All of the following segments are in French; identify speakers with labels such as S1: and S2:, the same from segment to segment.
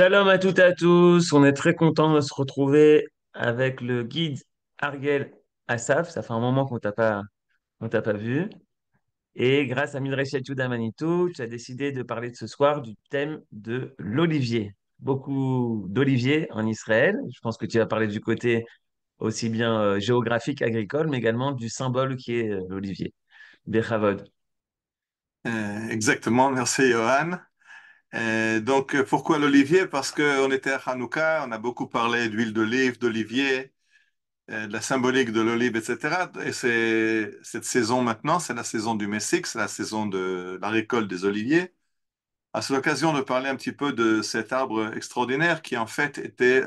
S1: Shalom à toutes et à tous, on est très content de se retrouver avec le guide Ariel Assaf. Ça fait un moment qu'on t'a pas vu. Et grâce à Midrash Yehuda Manitou, tu as décidé de parler de ce soir du thème de l'olivier. Beaucoup d'oliviers en Israël. Je pense que tu vas parler du côté aussi bien géographique, agricole, mais également du symbole qui est l'olivier. Bechavod.
S2: Exactement, merci Johan. Pourquoi l'olivier? Parce qu'on était à Hanouka, on a beaucoup parlé d'huile d'olive, d'olivier, de la symbolique de l'olive, etc. Et c'est cette saison maintenant, c'est la saison du Messique, c'est la saison de la récolte des oliviers. C'est l'occasion de parler un petit peu de cet arbre extraordinaire qui en fait était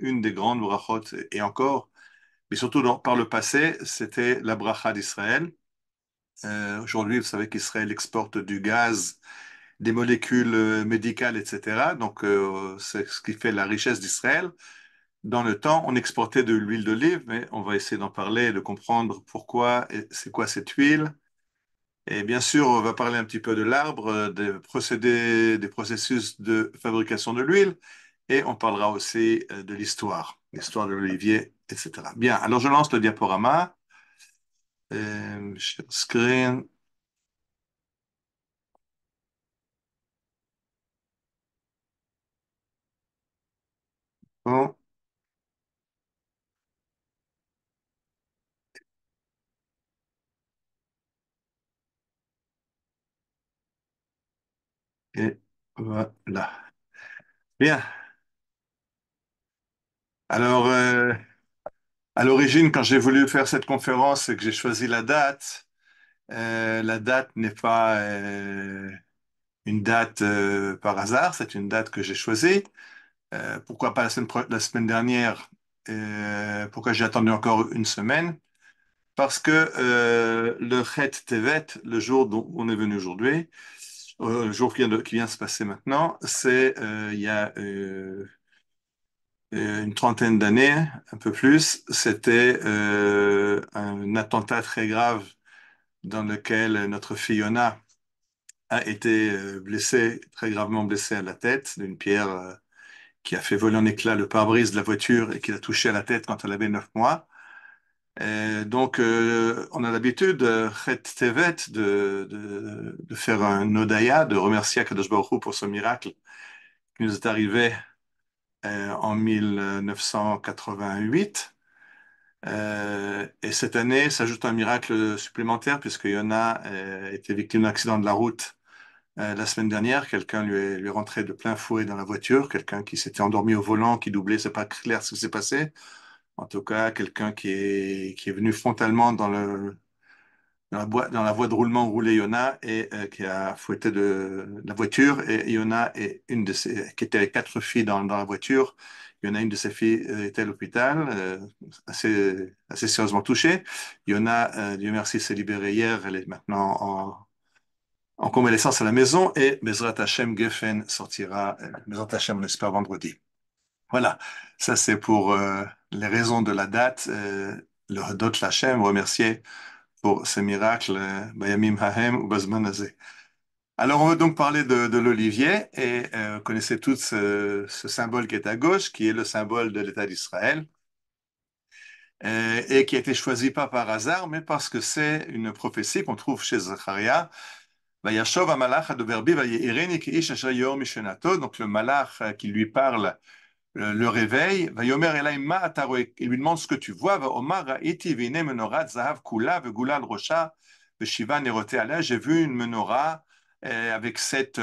S2: une des grandes brachot et encore, mais surtout par le passé, c'était la bracha d'Israël. Aujourd'hui, vous savez qu'Israël exporte du gaz, des molécules médicales, etc. C'est ce qui fait la richesse d'Israël. Dans le temps, on exportait de l'huile d'olive, mais on va essayer d'en parler, de comprendre pourquoi et c'est quoi cette huile. Et bien sûr, on va parler un petit peu de l'arbre, des procédés, des processus de fabrication de l'huile, et on parlera aussi de l'histoire de l'olivier, etc. Bien, alors je lance le diaporama. Share screen. Bon, et voilà. Bien. Alors, à l'origine, quand j'ai voulu faire cette conférence et que j'ai choisi la date n'est pas une date par hasard, c'est une date que j'ai choisie. Pourquoi pas la semaine dernière? Pourquoi j'ai attendu encore une semaine? Parce que le Chet Tevet, le jour dont on est venu aujourd'hui, le jour qui vient de se passer maintenant, c'est il y a une trentaine d'années, un peu plus, c'était un attentat très grave dans lequel notre fille Yona a été blessée, très gravement blessée à la tête d'une pierre qui a fait voler en éclats le pare-brise de la voiture et qui l'a touchée à la tête quand elle avait 9 mois. On a l'habitude, Chet Tevet, de faire un Odaya, de remercier Akadosh Baruch Hu pour ce miracle qui nous est arrivé en 1988. Et cette année s'ajoute un miracle supplémentaire puisque Yona était victime d'un accident de la route la semaine dernière. Quelqu'un lui est rentré de plein fouet dans la voiture, quelqu'un qui s'était endormi au volant, qui doublait, c'est pas clair ce qui s'est passé. En tout cas, quelqu'un qui est venu frontalement dans la voie de roulement où roulait Yona et qui a fouetté la voiture. Et Yona est qui était avec 4 filles dans la voiture. Yona, une de ses filles, était à l'hôpital, assez sérieusement touchée. Yona, Dieu merci, s'est libérée hier. Elle est maintenant en convalescence à la maison et Bezrat Hashem Geffen sortira, Bezrat Hashem, on espère vendredi. Voilà, ça c'est pour les raisons de la date. Le Hodot Hashem, remercier pour ce miracle, Bayamim Hahem ou Bazman Azeh. Alors, on veut donc parler de l'olivier et vous connaissez tous ce symbole qui est à gauche, qui est le symbole de l'État d'Israël et qui a été choisi pas par hasard, mais parce que c'est une prophétie qu'on trouve chez Zacharia. Vayashov hamalach adober bi vayeireni keish asher yor mishenato. Donc le malach qui lui parle le réveille. Vayomer elai ma ata roe. Il lui demande ce que tu vois. Vaomar ra'iti v'hine menorat zahav kula ve'gulal rosha ve'shiva nerote aleh. J'ai vu une menorah avec sept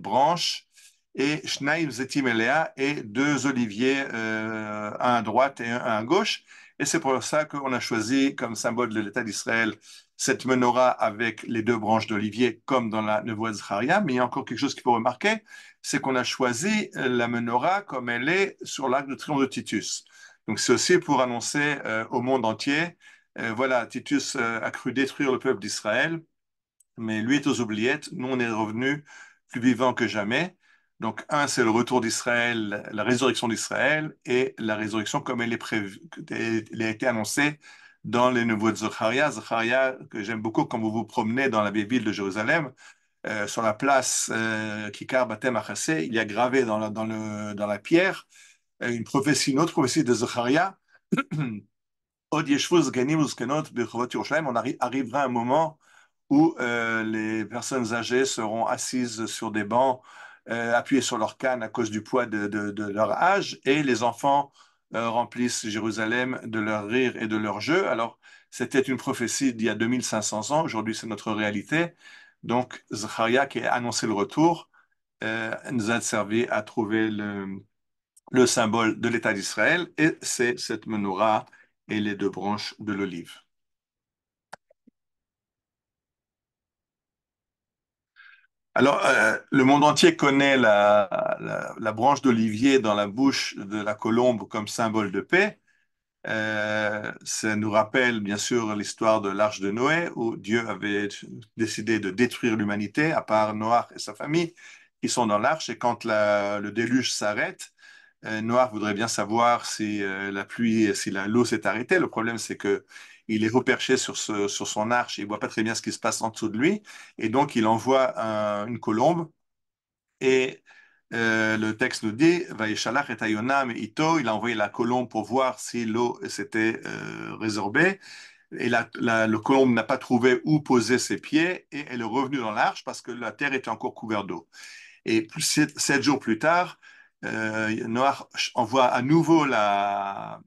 S2: branches et shnaim zetim elea et 2 oliviers, un à droite et un à gauche. Et c'est pour ça qu'on a choisi comme symbole de l'État d'Israël cette menorah avec les 2 branches d'olivier, comme dans la Nevoie de Zacharia. Mais il y a encore quelque chose qu'il faut remarquer, c'est qu'on a choisi la menorah comme elle est sur l'arc de triomphe de Titus. Donc c'est aussi pour annoncer au monde entier, voilà, Titus a cru détruire le peuple d'Israël, mais lui est aux oubliettes, nous on est revenus plus vivants que jamais. Donc un, c'est le retour d'Israël, la résurrection d'Israël, et la résurrection comme elle est prévue, elle a été annoncée dans les Nouveaux de Zacharia. Zacharia, que j'aime beaucoup quand vous vous promenez dans la vieille ville de Jérusalem, sur la place Kikar Batem Achassé, il y a gravé dans la pierre une autre prophétie de Zacharia. Od yeshvu zganim uzkenot birchovot Yerushalayim. Arrivera un moment où les personnes âgées seront assises sur des bancs, appuyées sur leur canne à cause du poids de leur âge, et les enfants remplissent Jérusalem de leur rire et de leur jeu. Alors, c'était une prophétie d'il y a 2500 ans, aujourd'hui c'est notre réalité. Donc, Zacharia, qui a annoncé le retour, nous a servi à trouver le symbole de l'État d'Israël, et c'est cette menorah et les deux branches de l'olive. Alors, le monde entier connaît la branche d'olivier dans la bouche de la colombe comme symbole de paix. Ça nous rappelle bien sûr l'histoire de l'Arche de Noé, où Dieu avait décidé de détruire l'humanité, à part Noach et sa famille, qui sont dans l'Arche. Et quand le déluge s'arrête, Noach voudrait bien savoir si la pluie, si l'eau s'est arrêtée. Le problème, c'est que il est reperché sur son arche, il voit pas très bien ce qui se passe en dessous de lui, et donc il envoie une colombe. Et le texte nous dit, Vaïshalach et Ayonam et Ito, il a envoyé la colombe pour voir si l'eau s'était résorbée. Et le colombe n'a pas trouvé où poser ses pieds, et elle est revenue dans l'arche parce que la terre était encore couverte d'eau. Et 7 jours plus tard, Noach envoie à nouveau la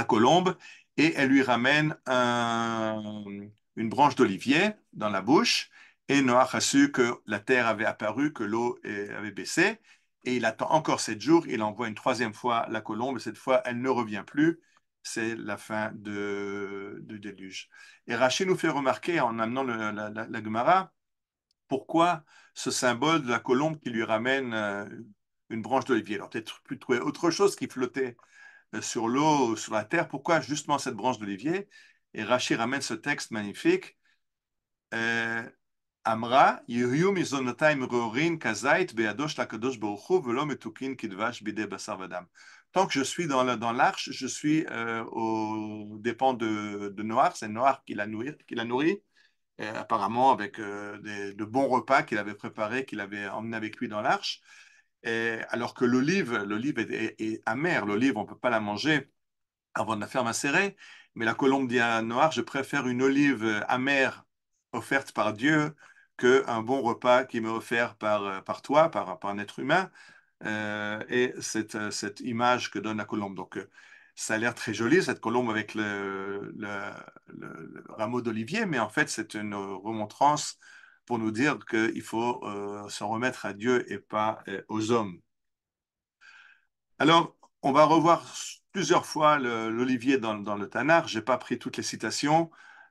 S2: colombe, et elle lui ramène une branche d'olivier dans la bouche. Et Noach a su que la terre avait apparu, que l'eau avait baissé. Et il attend encore 7 jours. Il envoie une troisième fois la colombe. Et cette fois, elle ne revient plus. C'est la fin du déluge. Et Rachid nous fait remarquer, en amenant la Gemara, pourquoi ce symbole de la colombe qui lui ramène une branche d'olivier. Alors peut-être plus trouver autre chose qui flottait sur l'eau, sur la terre. Pourquoi justement cette branche d'olivier? Et Rachi ramène ce texte magnifique. Euh, Amra, Yehiyu mizonotayim rorin kazait beadosh lakadosh baruchu velo metukin kidvash bide basar vadam. Tant que je suis dans l'arche, je suis aux dépens de Noach. C'est Noach qui l'a nourri, apparemment avec de bons repas qu'il avait préparés, qu'il avait emmenés avec lui dans l'arche. Alors que l'olive est amère. L'olive, on ne peut pas la manger avant de la faire macérer. Mais la colombe dit à Noir, je préfère une olive amère offerte par Dieu qu'un bon repas qui m'est offert par toi, par un être humain. Et cette image que donne la colombe. Donc, ça a l'air très joli, cette colombe avec le rameau d'olivier, mais en fait, c'est une remontrance pour nous dire qu'il faut s'en remettre à Dieu et pas aux hommes. Alors, on va revoir plusieurs fois l'olivier dans le Tanakh. Je n'ai pas pris toutes les citations.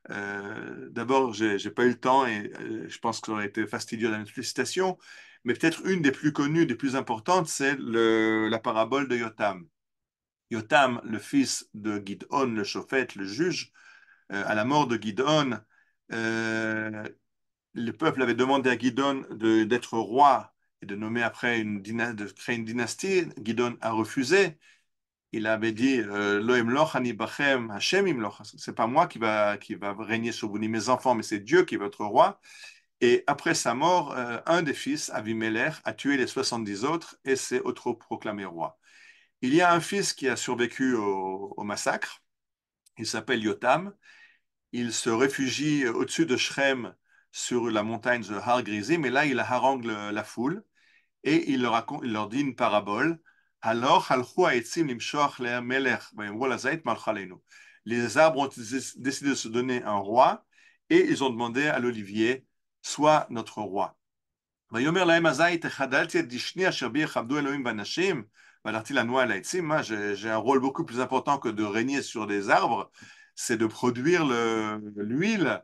S2: D'abord, j'ai pas eu le temps, et je pense que ça aurait été fastidieux dans toutes les citations. Mais peut-être une des plus connues, des plus importantes, c'est la parabole de Yotam. Yotam, le fils de Gidon, le prophète, le juge, à la mort de Gidon, euh, le peuple avait demandé à Gidon d'être roi et de nommer après de créer une dynastie. Gidon a refusé. Il avait dit Lo emloch ani bachem, Hashem imloch. C'est pas moi qui va régner sur vous ni mes enfants, mais c'est Dieu qui est votre roi. Et après sa mort, un des fils, Avimelech, a tué les 70 autres et s'est autoproclamé roi. Il y a un fils qui a survécu au massacre. Il s'appelle Yotam. Il se réfugie au-dessus de Shrem sur la montagne de Har Grizim, et là il harangue la foule. Et il leur dit une parabole. Alors, les arbres ont décidé de se donner un roi, et ils ont demandé à l'olivier, sois notre roi. ויאמר להם הזית, החדלתי את דשני אשר בי יכבדו אלוהים ואנשים, והלכתי לנוע על העצים. Moi, j'ai un rôle beaucoup plus important que de régner sur des arbres, c'est de produire l'huile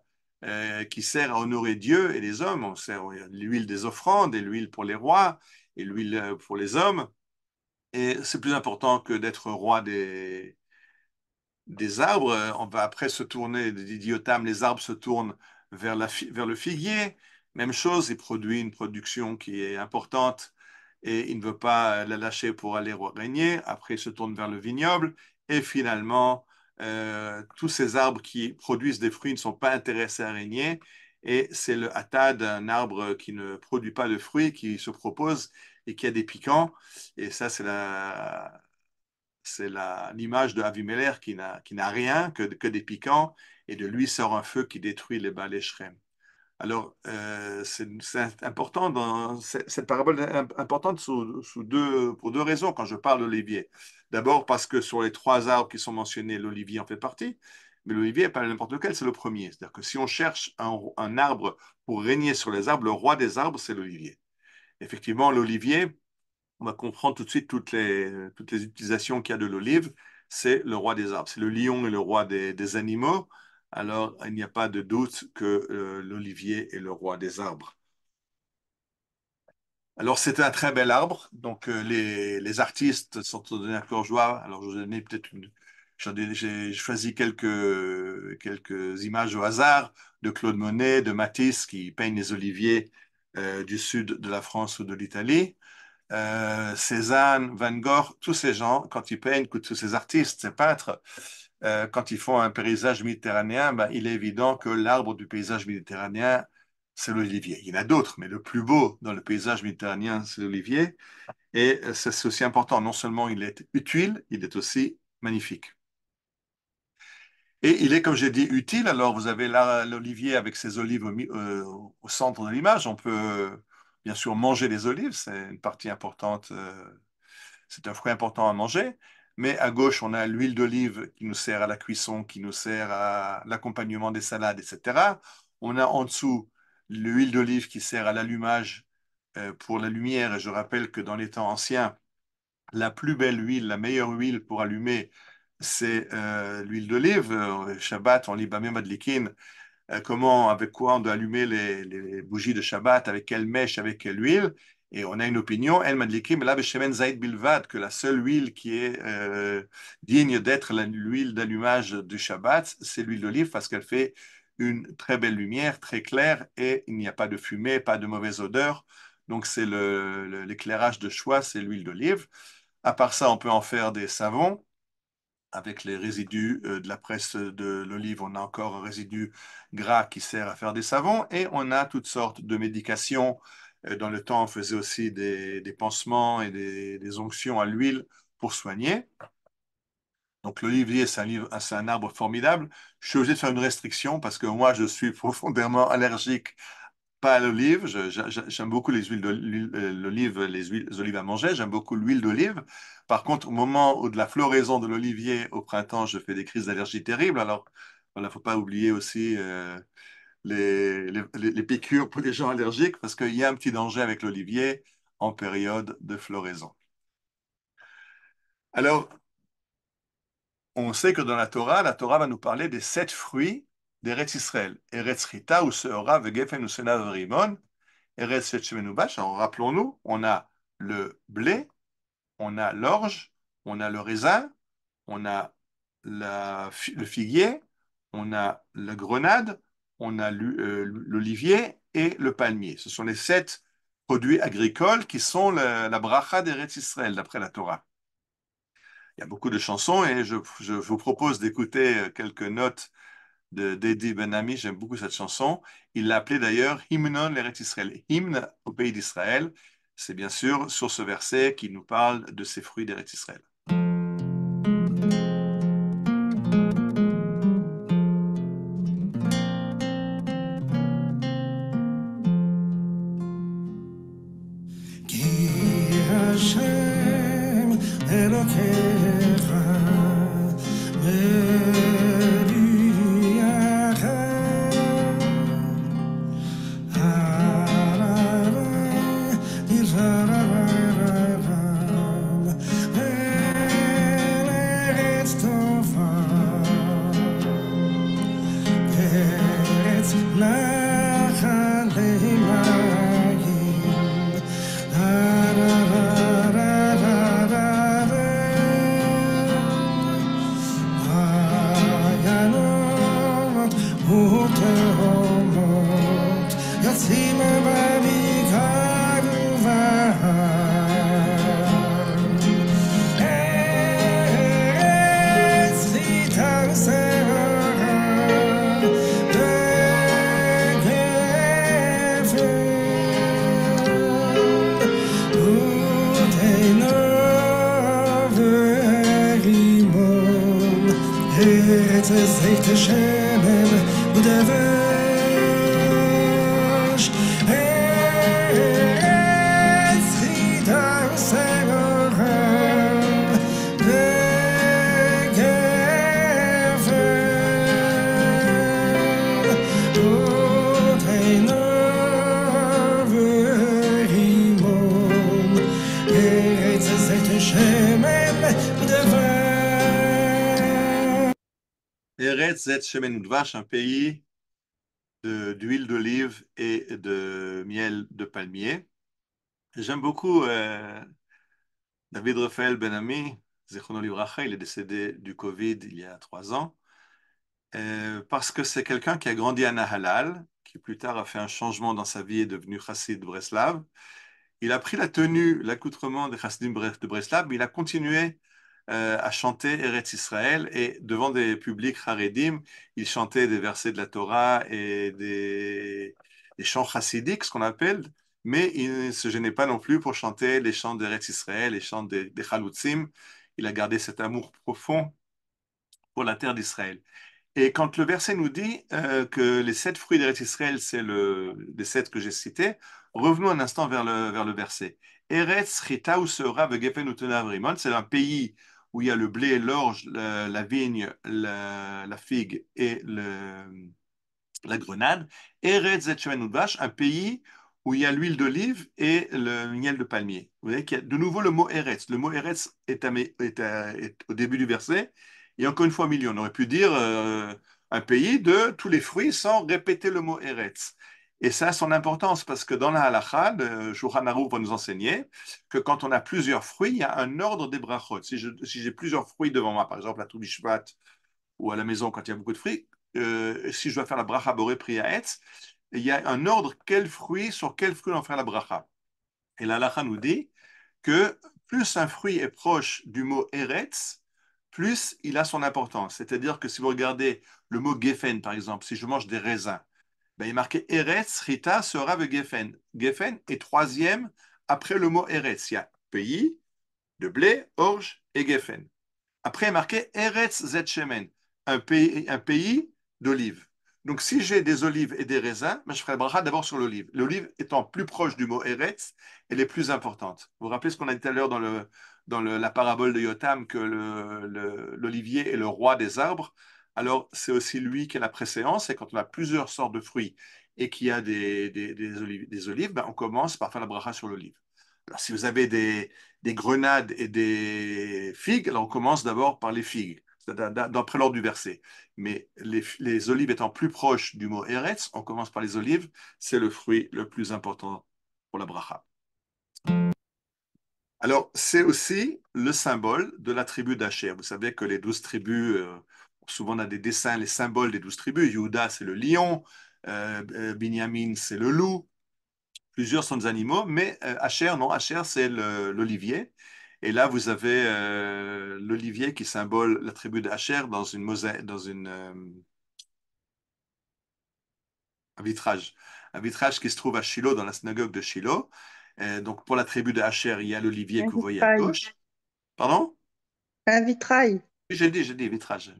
S2: qui sert à honorer Dieu et les hommes. On sert l'huile des offrandes et l'huile pour les rois et l'huile pour les hommes. Et c'est plus important que d'être roi des arbres. On va après se tourner, d'idiotam, les arbres se tournent vers le figuier. Même chose, il produit une production qui est importante et il ne veut pas la lâcher pour aller régner. Après, il se tourne vers le vignoble. Et finalement, tous ces arbres qui produisent des fruits ne sont pas intéressés à régner. et c'est le hatad, un arbre qui ne produit pas de fruits, qui se propose et qui a des piquants. Et ça, l'image de Avimelech qui n'a rien que des piquants, et de lui sort un feu qui détruit les Baalei Shrem. Alors, c'est important cette parabole est importante pour deux raisons quand je parle d'olivier. D'abord parce que sur les trois arbres qui sont mentionnés, l'olivier en fait partie, mais l'olivier n'est pas n'importe lequel, c'est le premier. C'est-à-dire que si on cherche un arbre pour régner sur les arbres, le roi des arbres, c'est l'olivier. Effectivement, l'olivier, on va comprendre tout de suite toutes les utilisations qu'il y a de l'olive. C'est le roi des arbres. C'est le lion et le roi des animaux. Alors, il n'y a pas de doute que l'olivier est le roi des arbres. Alors, c'est un très bel arbre. Donc, les artistes sont donnés un cœur joie. Alors, je vous ai donné j'ai choisi quelques images au hasard de Claude Monet, de Matisse, qui peignent les oliviers du sud de la France ou de l'Italie. Cézanne, Van Gogh, tous ces gens, quand ils peignent, tous ces artistes, ces peintres, quand ils font un paysage méditerranéen, ben, il est évident que l'arbre du paysage méditerranéen, c'est l'olivier. Il y en a d'autres, mais le plus beau dans le paysage méditerranéen, c'est l'olivier. Et c'est aussi important, non seulement il est utile, il est aussi magnifique. Et il est, comme j'ai dit, utile. Alors, vous avez là l'olivier avec ses olives au centre de l'image. On peut bien sûr manger les olives, c'est une partie importante, c'est un fruit important à manger. Mais à gauche, on a l'huile d'olive qui nous sert à la cuisson, qui nous sert à l'accompagnement des salades, etc. On a en dessous l'huile d'olive qui sert à l'allumage pour la lumière. Et je rappelle que dans les temps anciens, la plus belle huile, la meilleure huile pour allumer, c'est l'huile d'olive. Shabbat, on lit Bameh Madlikin, comment, avec quoi on doit allumer les bougies de Shabbat, avec quelle mèche, avec quelle huile. Et on a une opinion, El Madlikim, la Beshemen Zaid Bilvad, que la seule huile qui est digne d'être l'huile d'allumage du Shabbat, c'est l'huile d'olive parce qu'elle fait une très belle lumière, très claire, et il n'y a pas de fumée, pas de mauvaise odeur. Donc c'est l'éclairage de choix, c'est l'huile d'olive. À part ça, on peut en faire des savons avec les résidus de la presse de l'olive. On a encore un résidu gras qui sert à faire des savons et on a toutes sortes de médications. Dans le temps, on faisait aussi des pansements et des onctions à l'huile pour soigner. Donc l'olivier, c'est un arbre formidable. Je suis obligé de faire une restriction parce que moi, je suis profondément allergique pas à l'olive. J'aime beaucoup les huiles d'olive, les olives à manger. J'aime beaucoup l'huile d'olive. Par contre, au moment où de la floraison de l'olivier au printemps, je fais des crises d'allergie terribles. Alors, voilà, faut pas oublier aussi les piqûres pour les gens allergiques parce qu'il y a un petit danger avec l'olivier en période de floraison. Alors, on sait que dans la Torah va nous parler des 7 fruits d'Eretz Israël. Eretz Chita, ou Seora, Vegefen, ou Senav, Rimon. Eretz Shemenu-Bash. Alors, rappelons-nous, on a le blé, on a l'orge, on a le raisin, on a le figuier, on a la grenade, on a l'olivier et le palmier. Ce sont les 7 produits agricoles qui sont la bracha d'Eretz Israël, d'après la Torah. Il y a beaucoup de chansons et je vous propose d'écouter quelques notes d'Eddie Ben-Ami. J'aime beaucoup cette chanson. Il l'a appelée d'ailleurs Hymnon l'Eretz Israël, hymne au pays d'Israël. C'est bien sûr sur ce verset qui nous parle de ces fruits d'Eretz Israël.
S3: זית שמן ודבש ארץ חיטה ושעורה וגפן ותאנה ורימון ארץ זית שמן ודבש.
S2: Eretz Zet Shemen Udvash, un pays d'huile d'olive et de miel de palmier. J'aime beaucoup David Raphaël Ben-Ami, Zichrono Livracha, il est décédé du Covid il y a 3 ans, parce que c'est quelqu'un qui a grandi à Nahalal, qui plus tard a fait un changement dans sa vie et est devenu chassid de Breslav. Il a pris la tenue, l'accoutrement des chassidim de Breslav, mais il a continué à chanter Eretz Israël et devant des publics haredim, il chantait des versets de la Torah et des chants chassidiques, ce qu'on appelle, mais il ne se gênait pas non plus pour chanter les chants d'Eretz Israël, les chants des Chalutzim. Il a gardé cet amour profond pour la terre d'Israël. Et quand le verset nous dit que les 7 fruits d'Eretz Israël, c'est les 7 que j'ai cités, revenons un instant vers le verset. Eretz chita ou seora vegefen utenav rimon, c'est un pays où il y a le blé, l'orge, la vigne, la figue et la grenade. Eretz zetchemen udvash, un pays où il y a l'huile d'olive et le miel de palmier. Vous voyez qu'il y a de nouveau le mot Eretz. Le mot Eretz est au début du verset. Et encore une fois, au milieu, on aurait pu dire un pays de tous les fruits sans répéter le mot Eretz. Et ça a son importance parce que dans la halakha, le Shulchan Aruch va nous enseigner que quand on a plusieurs fruits, il y a un ordre des brachot. Si j'ai plusieurs fruits devant moi, par exemple la Toubishvat ou à la maison quand il y a beaucoup de fruits, si je dois faire la bracha boré priyaetz, il y a un ordre sur quel fruit on va faire la bracha. Et la halakha nous dit que plus un fruit est proche du mot eretz, plus il a son importance. C'est-à-dire que si vous regardez le mot geffen, par exemple, si je mange des raisins, ben, il est marqué eretz, rita, sera ve geffen. Geffen est troisième après le mot eretz. Il y a pays, de blé, orge et geffen. Après, il est marqué Eretz Zet Shemen, un pays d'olives. Donc, si j'ai des olives et des raisins, ben, je ferai le bracha d'abord sur l'olive. L'olive étant plus proche du mot Eretz, elle est plus importante. Vous vous rappelez ce qu'on a dit tout à l'heure dans la parabole de Yotam, que l'olivier est le roi des arbres. Alors, c'est aussi lui qui a la préséance. Et quand on a plusieurs sortes de fruits et qu'il y a des olives, ben, on commence par faire la bracha sur l'olive. Alors, si vous avez des grenades et des figues, alors on commence d'abord par les figues, d'après l'ordre du verset. Mais les olives étant plus proches du mot Eretz, on commence par les olives, c'est le fruit le plus important pour la bracha. Alors, c'est aussi le symbole de la tribu d'Asher. Vous savez que les 12 tribus, souvent on a des dessins, les symboles des 12 tribus. Yehuda, c'est le lion, Binyamin, c'est le loup. Plusieurs sont des animaux, mais Asher, non, Asher, c'est l'olivier. Et là, vous avez l'olivier qui symbole la tribu d'Asher dans une mosaïque, un vitrage. Un vitrage qui se trouve à Shiloh, dans la synagogue de Shiloh. Donc, pour la tribu d'Asher, il y a l'olivier
S4: Un
S2: que vous voyez à
S4: vitrail.
S2: gauche. Pardon?
S4: Un vitrail.
S2: Oui, j'ai dit vitrage.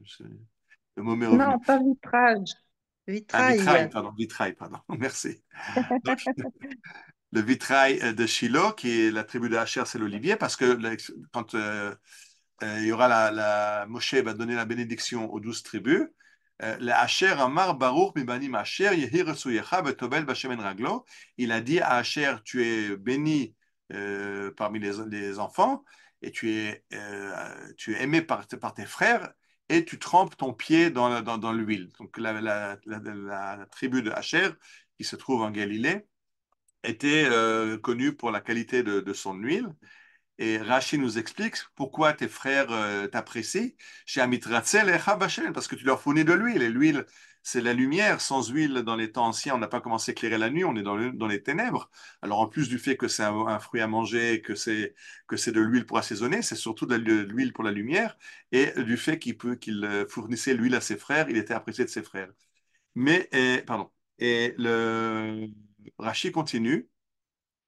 S2: Le mot m'est
S4: Non,
S2: revenu.
S4: pas vitrage.
S2: Un
S4: Vitrail.
S2: vitrail, pardon. Merci. Donc, le vitrail de Shiloh, qui est la tribu de Asher, c'est l'olivier, parce que quand il y aura Moshe va donner la bénédiction aux 12 tribus, la Asher Amar Baruch Mibanim Asher Yehi Retsuyecha Betobel Bashemen Raglo. Il a dit à Asher, tu es béni parmi les enfants et tu es aimé par tes frères et tu trempes ton pied dans l'huile. Donc la tribu de Asher, qui se trouve en Galilée, était connu pour la qualité de son huile. Et Rashi nous explique pourquoi tes frères t'apprécient. Chez Amitratzel et Chabachel, parce que tu leur fournis de l'huile. Et l'huile, c'est la lumière. Sans huile, dans les temps anciens, on n'a pas commencé à éclairer la nuit, on est dans les ténèbres. Alors, en plus du fait que c'est un fruit à manger, que c'est de l'huile pour assaisonner, c'est surtout de l'huile pour la lumière. Et du fait qu'il fournissait l'huile à ses frères, il était apprécié de ses frères. Mais, pardon. Et le Rashi continue.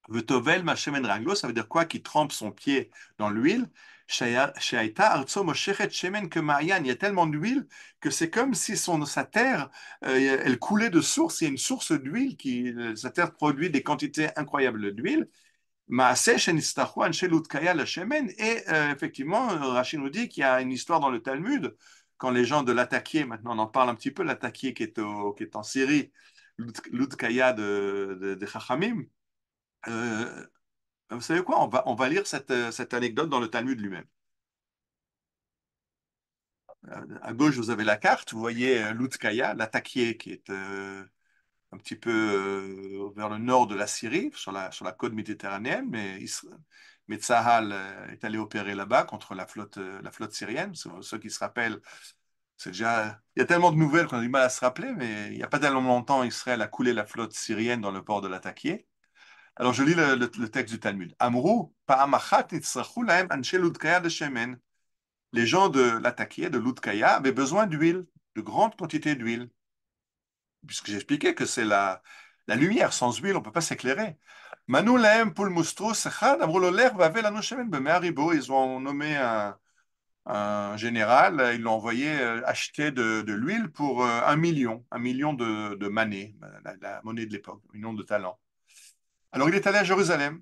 S2: Vetovel machemen raglo, ça veut dire quoi? Qui trempe son pied dans l'huile. שהייתה ארצו מושכת שמן כמעיין, il y a tellement d'huile que c'est comme si sa terre, elle coulait de source, il y a une source d'huile, sa terre produit des quantités incroyables d'huile. Maaseh shenistachu anshe Lutkaya leshemen. Et effectivement, Rachid nous dit qu'il y a une histoire dans le Talmud, quand les gens de l'Attaquier, maintenant on en parle un petit peu, l'Attaquier qui est en Syrie, Lutkaya de Chachamim. Vous savez quoi? On va lire cette anecdote dans le Talmud lui-même. À gauche, vous avez la carte. Vous voyez Lutkaya, l'Attaquier, qui est un petit peu vers le nord de la Syrie, sur la côte méditerranéenne, mais Tsahal est allé opérer là-bas contre la flotte syrienne. Ceux qui se rappellent, c'est déjà. Il y a tellement de nouvelles qu'on a du mal à se rappeler, mais il n'y a pas tellement longtemps, Israël a coulé la flotte syrienne dans le port de l'Attaquier. Alors je lis le texte du Talmud. Amrou, pa'amachat nitzrachu lahem anshe Ludkaya de Shemen. Les gens de l'Attaquier, de Ludkaya, avaient besoin d'huile, de grandes quantités d'huile, puisque j'expliquais que c'est la lumière. Sans huile, on ne peut pas s'éclairer. Manu lahem pul mustro sechad, amrou lo lech vavel anu shemen b'me'aribo. Ils ont nommé un général, ils l'ont envoyé acheter de l'huile pour 1 million de manées, la monnaie de l'époque, 1 million de talents. Alors il est allé à Jérusalem.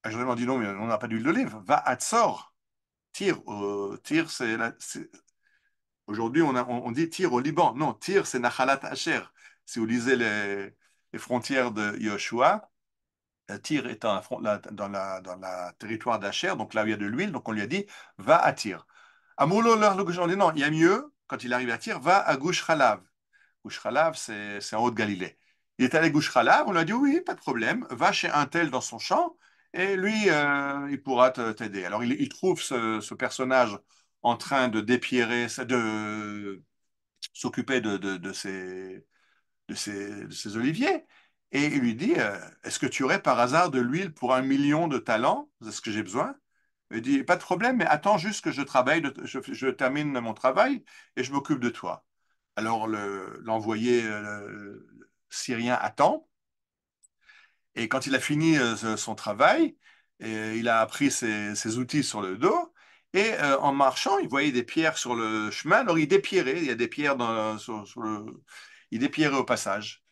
S2: À Jérusalem, on dit non, mais on n'a pas d'huile d'olive. Va à Tzor. Tyr, Tyr, aujourd'hui, on dit Tyr au Liban. Non, Tyr, c'est Nachalat Asher. Si vous lisez les frontières de Yoshua, Tyr est dans la territoire d'Asher, donc là où il y a de l'huile, donc on lui a dit, va à Tyr. Amoulo, on dit non, il y a mieux, quand il arrive à Tyr, va à Gush Chalav. Gush Chalav, c'est en Haute-Galilée. Il est allé à Gush Chalav, on lui a dit, oui, pas de problème, va chez un tel dans son champ, et lui, il pourra t'aider. Alors il trouve ce personnage en train de dépierrer, de s'occuper de ses oliviers. Et il lui dit, est-ce que tu aurais par hasard de l'huile pour 1 million de talents? C'est ce que j'ai besoin. Il dit, pas de problème, mais attends juste que je travaille, je termine mon travail et je m'occupe de toi. Alors l'envoyé syrien attend. Et quand il a fini son travail, il a pris ses outils sur le dos. Et en marchant, il voyait des pierres sur le chemin. Alors il dépierrait. Il y a des pierres sur il dépierrait au passage.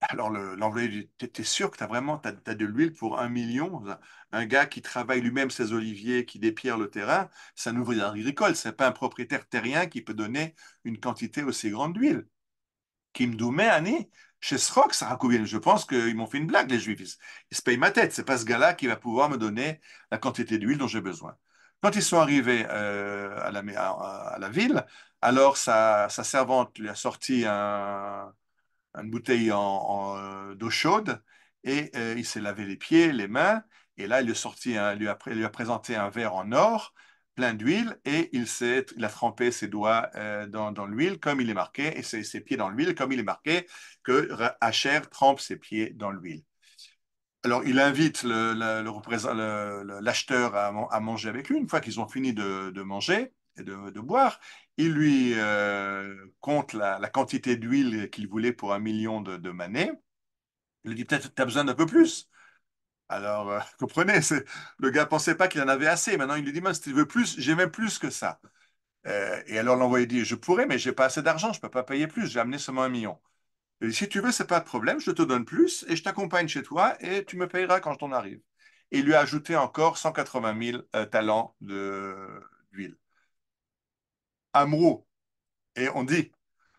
S2: Alors l'employé dit, t'es sûr que t'as de l'huile pour 1 million? Un gars qui travaille lui-même ses oliviers, qui dépierre le terrain, c'est un ouvrier agricole, c'est pas un propriétaire terrien qui peut donner une quantité aussi grande d'huile. Kim Doumé, Annie, chez Srock, Sarah Koubien, je pense qu'ils m'ont fait une blague, les Juifs. Ils se payent ma tête, c'est pas ce gars-là qui va pouvoir me donner la quantité d'huile dont j'ai besoin. Quand ils sont arrivés à la ville, alors sa servante lui a sorti une bouteille d'eau chaude et il s'est lavé les pieds, les mains, et là il lui a lui a présenté un verre en or plein d'huile et il a trempé ses doigts dans l'huile comme il est marqué et ses pieds dans l'huile comme il est marqué que Hacher trempe ses pieds dans l'huile. Alors il invite l'acheteur à manger avec lui. Une fois qu'ils ont fini de manger et de boire, il lui compte la quantité d'huile qu'il voulait pour 1 million de manées. Il lui dit peut-être tu as besoin d'un peu plus. Alors, comprenez, le gars ne pensait pas qu'il en avait assez. Maintenant, il lui dit, si tu veux plus, j'ai même plus que ça. Et alors, l'envoyé dit, je pourrais, mais je n'ai pas assez d'argent, je ne peux pas payer plus, j'ai amené seulement 1 million. Il dit, si tu veux, ce n'est pas de problème, je te donne plus et je t'accompagne chez toi et tu me payeras quand je t'en arrive. Et il lui a ajouté encore 180 000 talents d'huile. Amrou, et on dit,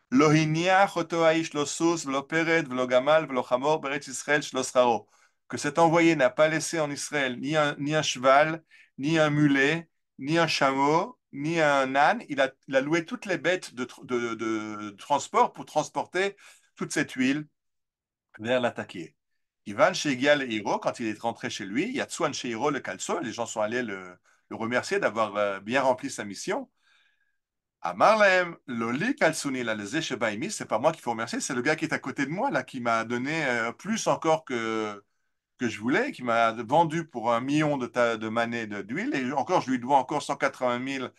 S2: Lo hiniach oto ha'ish lo sus, v'lo pered, v'lo gamal, v'lo chamor, beretz Israël shlo scharo. Que cet envoyé n'a pas laissé en Israël ni un cheval, ni un mulet, ni un chameau, ni un âne. Il a loué toutes les bêtes de transport pour transporter toute cette huile vers l'attaquer. Ivan Shegial Hiro, quand il est rentré chez lui, Yatsuan Sheiro le Kalso, les gens sont allés le remercier d'avoir bien rempli sa mission. Amarlem, Loli Kalsuni, la Sheba c'est pas moi qu'il faut remercier, c'est le gars qui est à côté de moi, là, qui m'a donné plus encore que je voulais, qui m'a vendu pour 1 million de manées d'huile, et encore, je lui dois encore 180 000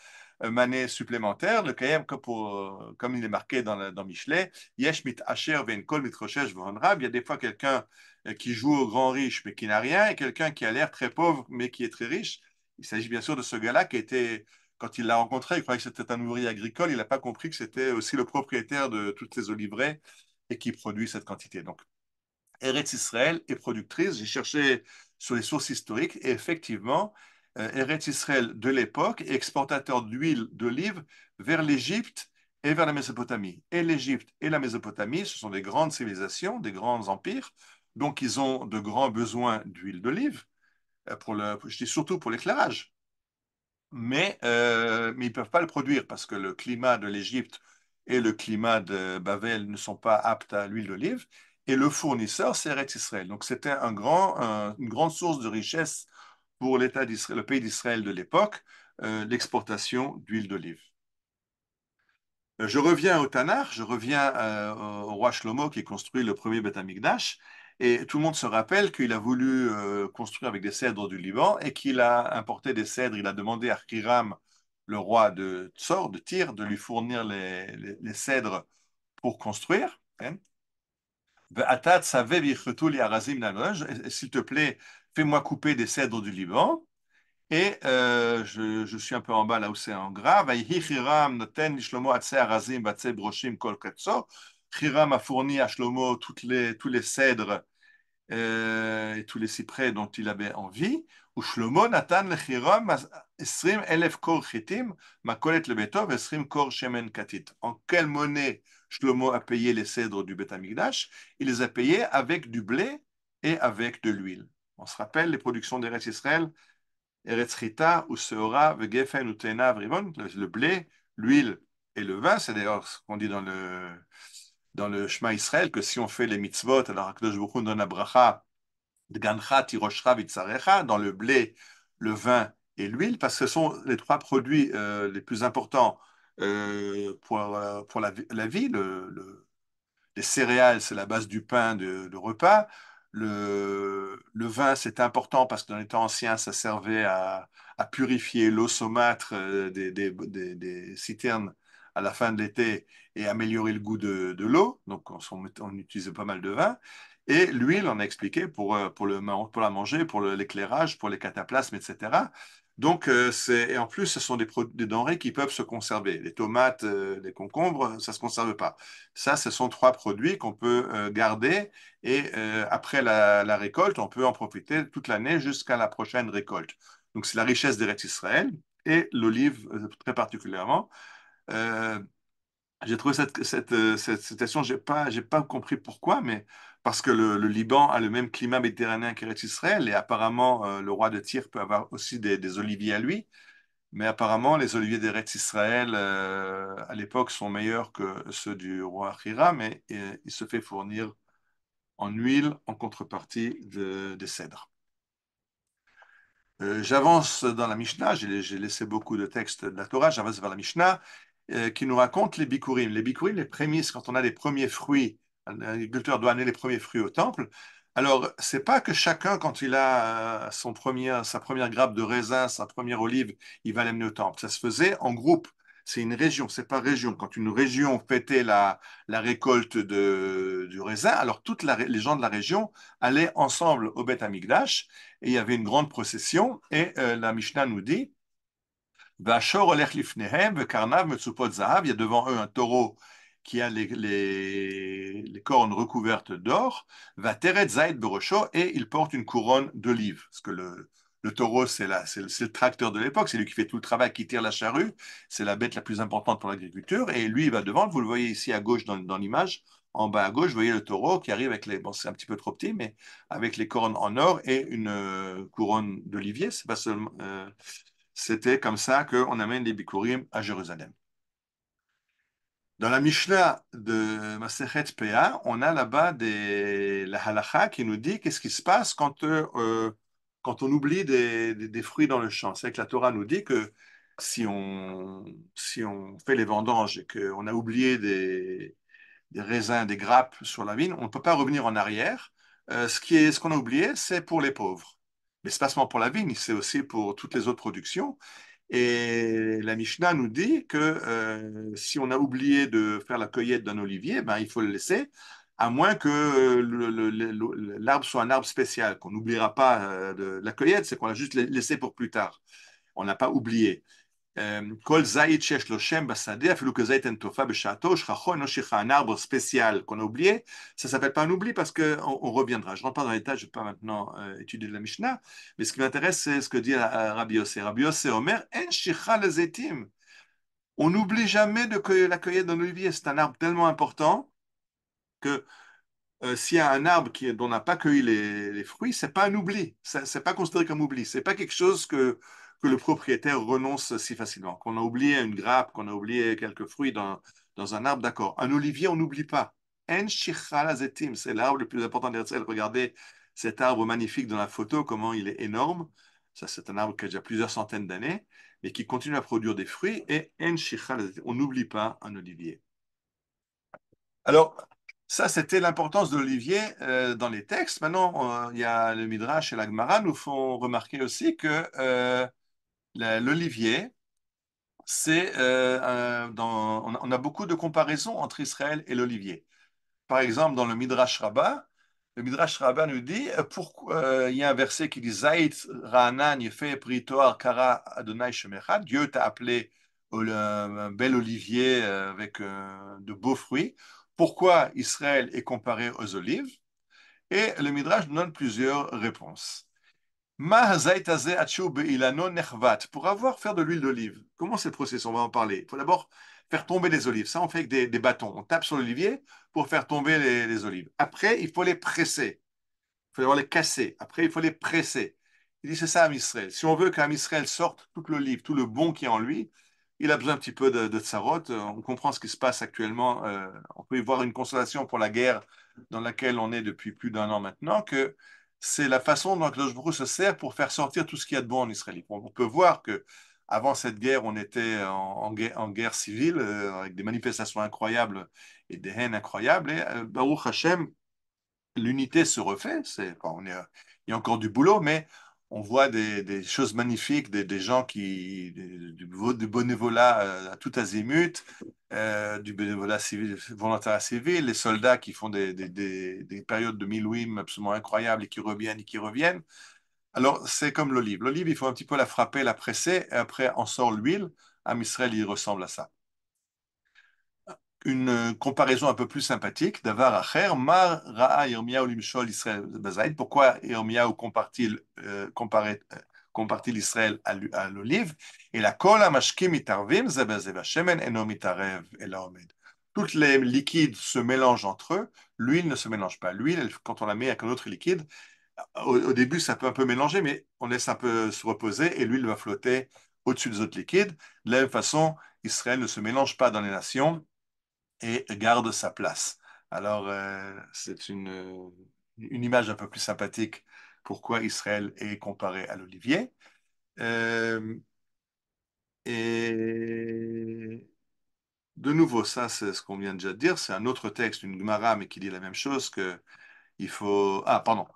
S2: manées supplémentaires. Le Kayem, comme il est marqué dans Michelet, Yesh mit Asher ven kol mit Roshesh v'honrab, il y a des fois quelqu'un qui joue au grand riche, mais qui n'a rien, et quelqu'un qui a l'air très pauvre, mais qui est très riche. Il s'agit bien sûr de ce gars-là qui était, quand il l'a rencontré, il croyait que c'était un ouvrier agricole, il n'a pas compris que c'était aussi le propriétaire de toutes les oliveraies et qui produit cette quantité. Donc, Eretz Israël est productrice. J'ai cherché sur les sources historiques et effectivement, Eretz Israël de l'époque est exportateur d'huile d'olive vers l'Égypte et vers la Mésopotamie. Et l'Égypte et la Mésopotamie, ce sont des grandes civilisations, des grands empires, donc ils ont de grands besoins d'huile d'olive, je dis surtout pour l'éclairage. Mais ils ne peuvent pas le produire parce que le climat de l'Égypte et le climat de Babel ne sont pas aptes à l'huile d'olive. Et le fournisseur, c'est Eretz Israël. Donc c'était une grande source de richesse pour l'État d'Israël, le pays d'Israël de l'époque, l'exportation d'huile d'olive. Je reviens au Tanakh, je reviens au roi Shlomo qui construit le premier Beth Amikdash, et tout le monde se rappelle qu'il a voulu construire avec des cèdres du Liban et qu'il a importé des cèdres. Il a demandé à Hiram, le roi de Tsor, de Tyr, de lui fournir les cèdres pour construire. Hein. S'il te plaît, fais-moi couper des cèdres du Liban. Et je suis un peu en bas là où c'est en gras. Hiram a fourni à Shlomo tous les cèdres et tous les cyprès dont il avait envie. Ou Shlomo Natan le Hiram 20,000 kor chitim, makolet le betov, 20 kor shemen katit. En quelle monnaie Shlomo a payé les cèdres du Beth Amikdash? Il les a payés avec du blé et avec de l'huile. On se rappelle les productions d'Eretz Israël, Eretz Chita, ou Seora, Vegefen, ou Tena, Vrivon, le blé, l'huile et le vin. C'est d'ailleurs ce qu'on dit dans le Shema Israël, que si on fait les mitzvot, alors Akadosh Baruch Hu donne la bracha, Dgancha, Tiroshra, Vitzarecha, dans le blé, le vin et l'huile, parce que ce sont les trois produits les plus importants pour la vie. Les céréales, c'est la base du pain de repas. Le vin, c'est important parce que dans les temps anciens, ça servait à purifier l'eau saumâtre des citernes à la fin de l'été et améliorer le goût de l'eau. Donc, on utilisait pas mal de vin. Et l'huile, on a expliqué, pour la manger, pour l'éclairage, pour les cataplasmes, etc. Donc, et en plus, ce sont des denrées qui peuvent se conserver. Les tomates, les concombres, ça ne se conserve pas. Ça, ce sont trois produits qu'on peut garder et après la récolte, on peut en profiter toute l'année jusqu'à la prochaine récolte. Donc, c'est la richesse d'Eretz Israël et l'olive très particulièrement. Euh, j'ai trouvé cette citation, j'ai pas compris pourquoi, mais parce que le Liban a le même climat méditerranéen qu'Eretz Israël et apparemment le roi de Tyr peut avoir aussi des oliviers à lui. Mais apparemment, les oliviers d'Eretz Israël, à l'époque, sont meilleurs que ceux du roi Hiram, mais il se fait fournir en huile en contrepartie des cèdres. J'avance dans la Mishnah, j'ai laissé beaucoup de textes de la Torah, j'avance vers la Mishnah, qui nous raconte les bikurim. Les bikurim, les prémices, quand on a les premiers fruits, l'agriculteur doit amener les premiers fruits au temple. Alors, c'est pas que chacun, quand il a sa première grappe de raisin, sa première olive, il va l'amener au temple. Ça se faisait en groupe. C'est une région, c'est pas région. Quand une région fêtait la récolte du raisin, alors les gens de la région allaient ensemble au Beth Amikdash et il y avait une grande procession. Et la Mishnah nous dit, Vashor olech lifnehem, vekarnav metzupot zahav. Il y a devant eux un taureau qui a les cornes recouvertes d'or. Va teret zaid berosho, et il porte une couronne d'olive. Parce que le taureau, c'est le tracteur de l'époque, c'est lui qui fait tout le travail, qui tire la charrue. C'est la bête la plus importante pour l'agriculture. Et lui, il va devant. Vous le voyez ici à gauche dans l'image. En bas à gauche, vous voyez le taureau qui arrive avec bon, c'est un petit peu trop petit, mais avec les cornes en or et une couronne d'olivier. C'est pas seulement. C'était comme ça qu'on amène les bikurim à Jérusalem. Dans la Mishnah de Masechet Peah, on a là-bas la halakha qui nous dit qu'est-ce qui se passe quand on oublie des fruits dans le champ. C'est que la Torah nous dit que si on fait les vendanges et qu'on a oublié des raisins, des grappes sur la vigne, on ne peut pas revenir en arrière. Ce qu'on a oublié, c'est pour les pauvres. Mais c'est pas seulement pour la vigne, c'est aussi pour toutes les autres productions. Et la Mishnah nous dit que si on a oublié de faire la cueillette d'un olivier, ben, il faut le laisser à moins que l'arbre soit un arbre spécial, qu'on n'oubliera pas de la cueillette, c'est qu'on l'a juste laissé pour plus tard. On n'a pas oublié. Kol zayit shesh lo shem basadeh, afilou que zayit en tofa b'shato, shchacho eno shicha, un arbre spécial qu'on a oublié, ça s'appelle pas un oubli parce qu'on reviendra. Je ne rentre pas dans les détails, je ne vais pas maintenant étudier la Mishnah, mais ce qui m'intéresse, c'est ce que dit Rabbi Yossé. Rabbi Yossé Omer, en shicha le zaytim. On n'oublie jamais de cueillir la cueillette d'un olivier. C'est un arbre tellement important que s'il y a un arbre dont on n'a pas cueilli les fruits, c'est pas un oubli. C'est pas considéré comme oubli. C'est pas quelque chose que le propriétaire renonce si facilement. Qu'on a oublié une grappe, qu'on a oublié quelques fruits dans un arbre, d'accord. Un olivier, on n'oublie pas. En shichal azetim, c'est l'arbre le plus important d'Israël. Regardez cet arbre magnifique dans la photo, comment il est énorme. Ça, c'est un arbre qui a déjà plusieurs centaines d'années, mais qui continue à produire des fruits. Et en shichal azetim, on n'oublie pas un olivier. Alors, ça, c'était l'importance de l'olivier dans les textes. Maintenant, il y a le Midrash et la Gemara nous font remarquer aussi que l'olivier, on a beaucoup de comparaisons entre Israël et l'olivier. Par exemple, dans le Midrash Rabbah, le Midrash Rabbah nous dit, il y a un verset qui dit Zayit Ra'anan Yefe Pri Toar Kara Adonai Shemechad, Dieu t'a appelé un bel olivier avec de beaux fruits. Pourquoi Israël est comparé aux olives? Et le Midrash nous donne plusieurs réponses. Pour avoir faire de l'huile d'olive, comment c'est le processus? On va en parler. Il faut d'abord faire tomber les olives. Ça, on fait avec des bâtons. On tape sur l'olivier pour faire tomber les olives. Après, il faut les presser. Il faut d'abord les casser. Après, il faut les presser. Il dit, c'est ça, Amisraël. Si on veut qu'Amisraël sorte toute l'olive, tout le bon qui est en lui, il a besoin un petit peu de tsarot. On comprend ce qui se passe actuellement. On peut y voir une consolation pour la guerre dans laquelle on est depuis plus d'un an maintenant, que c'est la façon dont Akadosh Baruch Hu se sert pour faire sortir tout ce qu'il y a de bon en Israël. On peut voir que avant cette guerre, on était en guerre civile, avec des manifestations incroyables et des haines incroyables. Et Baruch Hashem, l'unité se refait. Il y a encore du boulot, mais on voit des choses magnifiques, des gens du bénévolat à tout azimut, du bénévolat civil, volontariat civil, les soldats qui font des périodes de milouim absolument incroyables et qui reviennent et qui reviennent. Alors, c'est comme l'olive. L'olive, il faut un petit peu la frapper, la presser, et après, on sort l'huile. Am Israël, il ressemble à ça. Une comparaison un peu plus sympathique. Davar acher, mar ra'a Yirmiyahu limshol Israël bazaïd. Pourquoi Yirmiyahu compare-t-il Israël à l'olive? Et la kol hamashkim mitarvim ze beze vashemen eno mitarev ela omed. Tous les liquides se mélangent entre eux. L'huile ne se mélange pas. L'huile, quand on la met avec un autre liquide, au début, ça peut un peu mélanger, mais on laisse un peu se reposer et l'huile va flotter au-dessus des autres liquides. De la même façon, Israël ne se mélange pas dans les nations et garde sa place. Alors, c'est une image un peu plus sympathique pourquoi Israël est comparé à l'olivier. Euh, et de nouveau, ça, c'est ce qu'on vient déjà de dire. C'est un autre texte, une Gemara, mais qui dit la même chose que il faut. Ah, pardon.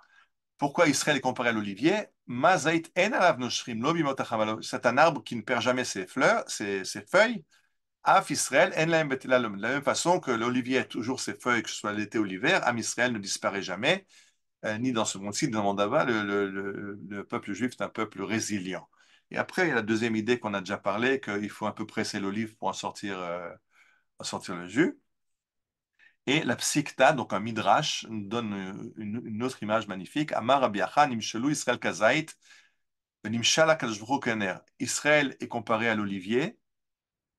S2: Pourquoi Israël est comparé à l'olivier? Mazait en alav noshrim lo bimot hachamalo. C'est un arbre qui ne perd jamais ses fleurs, ses feuilles. Af Israël, en lahem betela lom. De la même façon que l'olivier a toujours ses feuilles, que ce soit l'été ou l'hiver, Am Israël ne disparaît jamais, ni dans ce monde-ci, ni dans le monde d'avant. Le peuple juif est un peuple résilient. Et après, il y a la deuxième idée qu'on a déjà parlé, qu'il faut un peu presser l'olive pour en sortir le jus. Et la Psikta, donc un midrash, nous donne une autre image magnifique. Amar Rabbi Achan, Nimshelu Israël Kazait, Nimshal HaKadosh Baruch Hu Kener. Israël est comparé à l'olivier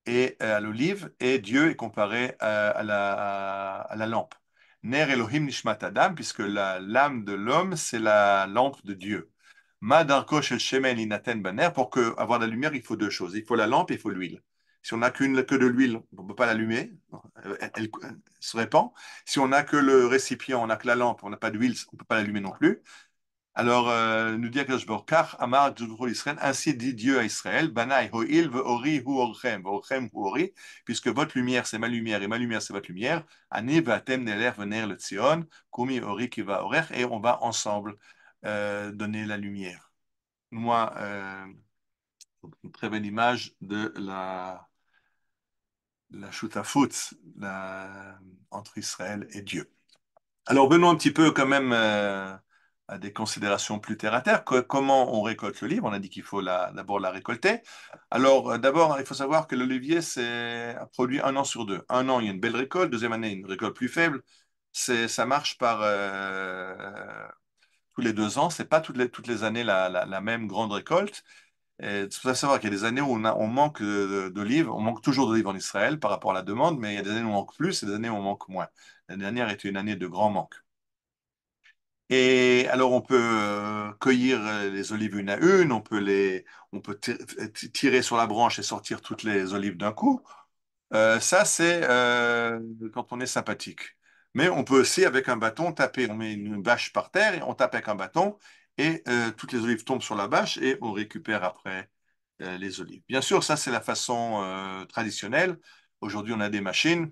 S2: et à l'olive, et Dieu est comparé à la lampe. Ner Elohim Nishmat Adam, puisque la lame de l'homme, c'est la lampe de Dieu. Ma darko shel shemen inaten baner, pour avoir la lumière, il faut deux choses. Il faut la lampe et il faut l'huile. Si on n'a que de l'huile, on ne peut pas l'allumer, elle se répand. Si on n'a que le récipient, on n'a que la lampe, on n'a pas d'huile, on ne peut pas l'allumer non plus. Alors, nous dit Akadosh Baruch Hu, Amar Israël, ainsi dit Dieu à Israël, Banai ho'il ve'ori hu orchem hu ori, puisque votre lumière c'est ma lumière et ma lumière c'est votre lumière, Ani ve'atem neler vener le Tzion, kumi ori kiva orech, et on va ensemble donner la lumière. Moi, une très belle image de la shutafut entre Israël et Dieu. Alors, venons un petit peu quand même à des considérations plus terre à terre. Comment on récolte l'olive? On a dit qu'il faut d'abord la récolter. Alors, d'abord, il faut savoir que l'olivier, c'est un produit un an sur deux. Un an, il y a une belle récolte. Deuxième année, une récolte plus faible. Ça marche par tous les 2 ans. C'est pas toutes les années la même grande récolte. Et il faut savoir qu'il y a des années où on manque d'olives. On manque toujours d'olives en Israël par rapport à la demande, mais il y a des années où on manque plus et des années où on manque moins. L'année dernière était une année de grand manque. Et alors, on peut cueillir les olives une à une, on peut tirer sur la branche et sortir toutes les olives d'un coup. Ça, c'est quand on est sympathique. Mais on peut aussi, avec un bâton, taper. On met une bâche par terre et on tape avec un bâton et toutes les olives tombent sur la bâche et on récupère après les olives. Bien sûr, ça, c'est la façon traditionnelle. Aujourd'hui, on a des machines.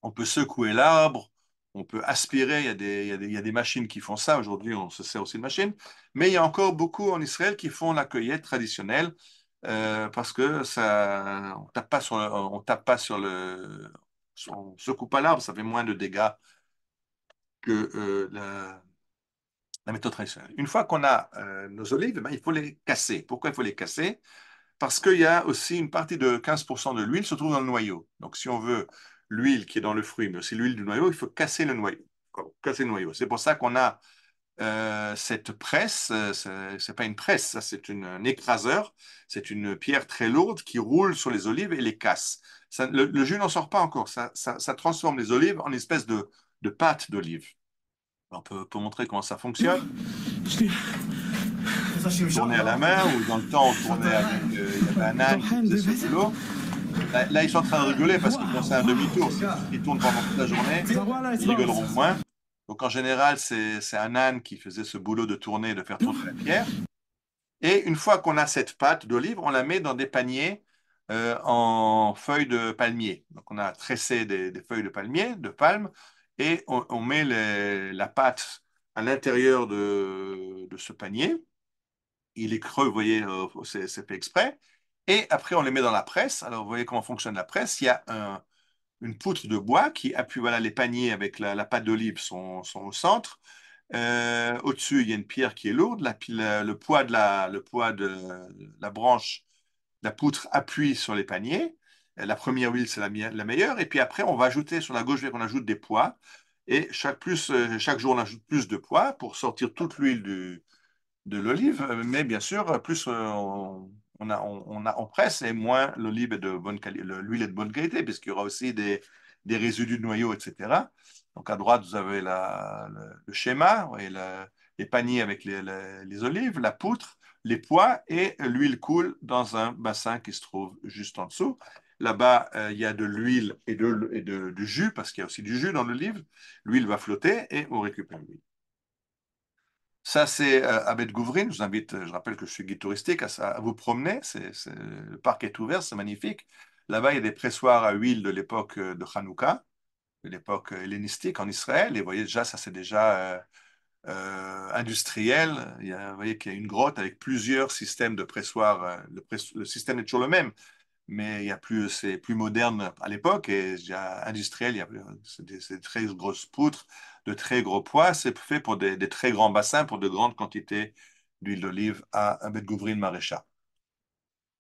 S2: On peut secouer l'arbre, on peut aspirer, il y a des machines qui font ça, aujourd'hui on se sert aussi de machines, mais il y a encore beaucoup en Israël qui font la cueillette traditionnelle parce que ça, on tape pas sur on secoue pas l'arbre, ça fait moins de dégâts que la méthode traditionnelle. Une fois qu'on a nos olives, eh ben, il faut les casser. Pourquoi il faut les casser? Parce qu'il y a aussi une partie de 15% de l'huile se trouve dans le noyau. Donc, si on veut l'huile qui est dans le fruit, mais aussi l'huile du noyau, il faut casser le noyau. Casser le noyau. C'est pour ça qu'on a cette presse. C'est pas une presse, ça, un écraseur. C'est une pierre très lourde qui roule sur les olives et les casse. Le jus n'en sort pas encore. Ça transforme les olives en une espèce de pâte d'olive. On peut montrer comment ça fonctionne. Tourner à la main ou dans le temps, on tournait avec. Il y avait un âne qui faisait ce boulot. Là, ils sont en train de rigoler parce qu'ils font ça un demi-tour. Ils tournent pendant toute la journée, ils rigoleront moins. Donc, en général, c'est un âne qui faisait ce boulot de tourner, de faire tourner la pierre. Et une fois qu'on a cette pâte d'olive, on la met dans des paniers en feuilles de palmier. Donc, on a tressé des feuilles de palmier, de palme, et on met la pâte à l'intérieur de ce panier. Il est creux, vous voyez, c'est fait exprès. Et après, on les met dans la presse. Alors, vous voyez comment fonctionne la presse. Il y a une poutre de bois qui appuie, voilà, les paniers avec la pâte d'olive sont au centre. Au-dessus, il y a une pierre qui est lourde. Le poids de la branche, la poutre appuie sur les paniers. La première huile, c'est la meilleure. Et puis après, on va ajouter sur la gauche, on ajoute des poids. Et chaque jour, on ajoute plus de poids pour sortir toute l'huile de l'olive, mais bien sûr, plus on presse et moins l'olive est de bonne qualité, l'huile est de bonne qualité, puisqu'il y aura aussi des résidus de noyau, etc. Donc à droite, vous avez le schéma et les paniers avec les olives, la poutre, les pois et l'huile coule dans un bassin qui se trouve juste en dessous. Là-bas, il y a de l'huile et du jus, parce qu'il y a aussi du jus dans l'olive. L'huile va flotter et on récupère l'huile. Ça, c'est à Bet Gouvrine. Je vous invite, je rappelle que je suis guide touristique, à vous promener. Le parc est ouvert, c'est magnifique. Là-bas, il y a des pressoirs à huile de l'époque de Hanouka, de l'époque hellénistique en Israël. Et vous voyez déjà, ça c'est déjà industriel. Vous voyez qu'il y a une grotte avec plusieurs systèmes de pressoirs. Le système est toujours le même, mais c'est plus moderne à l'époque et déjà industriel. C'est des très grosses poutres, de très gros poids. C'est fait pour des très grands bassins, pour de grandes quantités d'huile d'olive à Bet Guvrin Maréchal.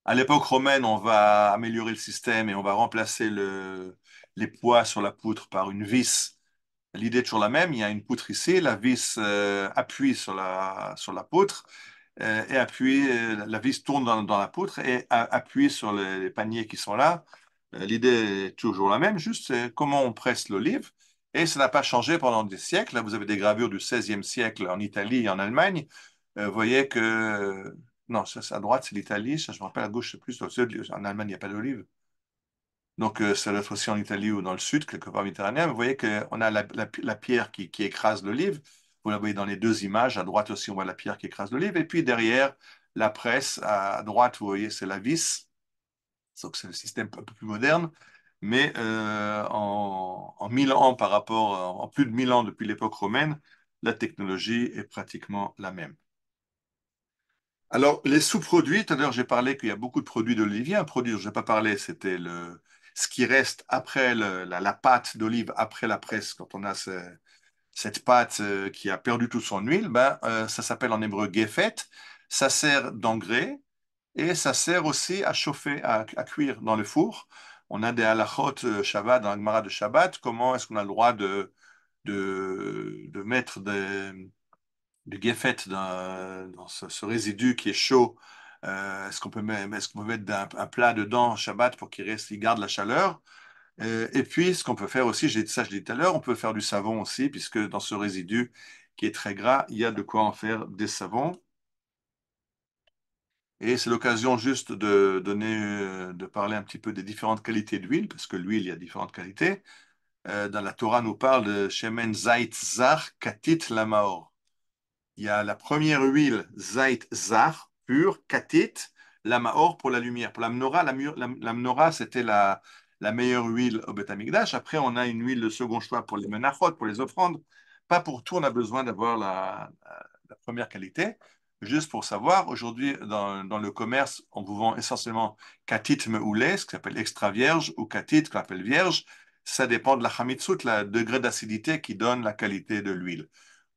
S2: À l'époque romaine, on va améliorer le système et on va remplacer les poids sur la poutre par une vis. L'idée est toujours la même. Il y a une poutre ici, la vis appuie sur la poutre et appuie, la vis tourne dans la poutre et appuie sur les paniers qui sont là. L'idée est toujours la même, juste c'est comment on presse l'olive. Et ça n'a pas changé pendant des siècles. Là, vous avez des gravures du XVIe siècle en Italie et en Allemagne. Vous voyez que... Non, ça, à droite, c'est l'Italie. Ça, je me rappelle, à gauche, c'est plus... En Allemagne, il n'y a pas d'olive. Donc, ça doit être aussi en Italie ou dans le sud, quelque part méditerranéen. Vous voyez qu'on a la pierre qui écrase l'olive. Vous la voyez dans les deux images. À droite aussi, on voit la pierre qui écrase l'olive. Et puis derrière, la presse. À droite, vous voyez, c'est la vis. Donc, c'est le système un peu plus moderne. Mais en 1000 ans par rapport, en plus de 1000 ans depuis l'époque romaine, la technologie est pratiquement la même. Alors, les sous-produits, tout à l'heure j'ai parlé qu'il y a beaucoup de produits d'olivier. Un produit dont je n'ai pas parlé, c'était ce qui reste après la pâte d'olive, après la presse, quand on a cette pâte qui a perdu toute son huile, ben, ça s'appelle en hébreu gefet. Ça sert d'engrais et ça sert aussi à chauffer, à cuire dans le four. On a des halachot Shabbat dans la Gemara de Shabbat. Comment est-ce qu'on a le droit de mettre du gefet dans ce résidu qui est chaud? Est-ce qu'on peut mettre un plat dedans Shabbat pour il garde la chaleur? Et puis, ce qu'on peut faire aussi, je l'ai dit tout à l'heure, on peut faire du savon aussi, puisque dans ce résidu qui est très gras, il y a de quoi en faire des savons. Et c'est l'occasion juste de parler un petit peu des différentes qualités d'huile, parce que l'huile, il y a différentes qualités. Dans la Torah, nous parle de Shemen Zait Zar Katit Lamaor. Il y a la première huile, Zait Zar, pure, Katit, la Maor pour la lumière. Pour la menorah, la menorah, c'était la meilleure huile au Beth Amikdash. Après, on a une huile de second choix pour les menachot, pour les offrandes. Pas pour tout, on a besoin d'avoir la première qualité. Juste pour savoir, aujourd'hui, dans le commerce, on vous vend essentiellement Katit Meoulé, ce qui s'appelle extra vierge, ou Katit, qu'on appelle vierge. Ça dépend de la Hamitzut, le degré d'acidité qui donne la qualité de l'huile.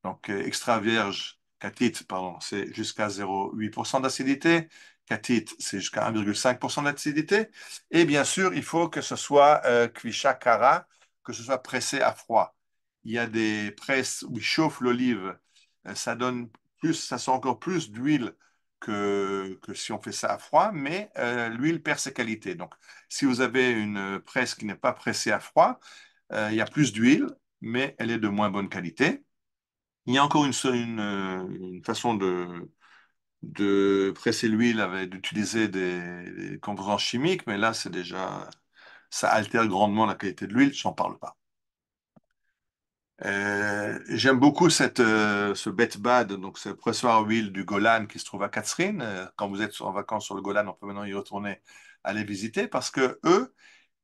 S2: Donc, extra vierge, katit, pardon, c'est jusqu'à 0,8% d'acidité. Katit, c'est jusqu'à 1,5% d'acidité. Et bien sûr, il faut que ce soit kvisha kara, que ce soit pressé à froid. Il y a des presses où ils chauffent l'olive. Ça donne plus, ça sent encore plus d'huile que si on fait ça à froid, mais l'huile perd ses qualités. Donc, si vous avez une presse qui n'est pas pressée à froid, il y a plus d'huile, mais elle est de moins bonne qualité. Il y a encore une façon de presser l'huile d'utiliser des composants chimiques, mais là, ça altère grandement la qualité de l'huile, j'en parle pas. J'aime beaucoup ce Bet Bad, donc ce pressoir à huile du Golan qui se trouve à Catherine. Quand vous êtes en vacances sur le Golan, on peut maintenant y retourner, aller visiter, parce que eux,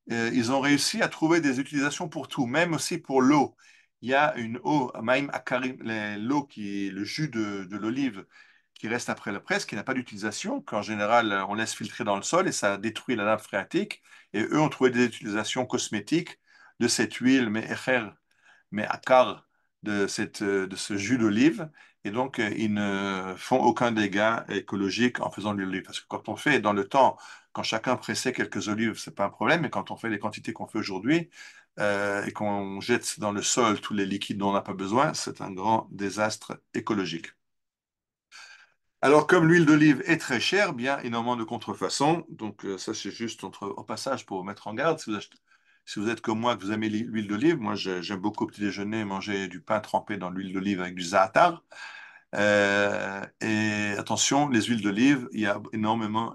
S2: ils ont réussi à trouver des utilisations pour tout, même aussi pour l'eau. Il y a une eau, Maïm Akarim, l'eau le jus de l'olive qui reste après la presse, qui n'a pas d'utilisation, qu'en général on laisse filtrer dans le sol et ça détruit la nappe phréatique. Et eux ont trouvé des utilisations cosmétiques de cette huile, mais akar de ce jus d'olive. Et donc, ils ne font aucun dégât écologique en faisant de l'olive. Parce que quand on fait dans le temps, quand chacun pressait quelques olives, c'est pas un problème. Mais quand on fait les quantités qu'on fait aujourd'hui et qu'on jette dans le sol tous les liquides dont on n'a pas besoin, c'est un grand désastre écologique. Alors, comme l'huile d'olive est très chère, bien énormément de contrefaçons. Donc, ça, c'est juste au passage pour vous mettre en garde. Si vous êtes comme moi, que vous aimez l'huile d'olive, moi, j'aime beaucoup au petit déjeuner manger du pain trempé dans l'huile d'olive avec du za'atar. Et attention, les huiles d'olive, il y a énormément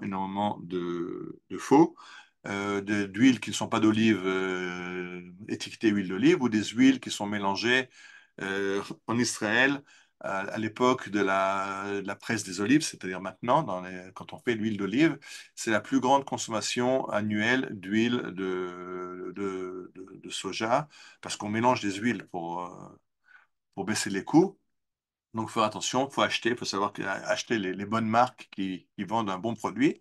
S2: de faux, d'huiles qui ne sont pas d'olive étiquetées huile d'olive ou des huiles qui sont mélangées en Israël à l'époque de la presse des olives, c'est-à-dire maintenant, quand on fait l'huile d'olive, c'est la plus grande consommation annuelle d'huile de soja parce qu'on mélange des huiles pour baisser les coûts. Donc, il faut faire attention, il faut savoir acheter les bonnes marques qui vendent un bon produit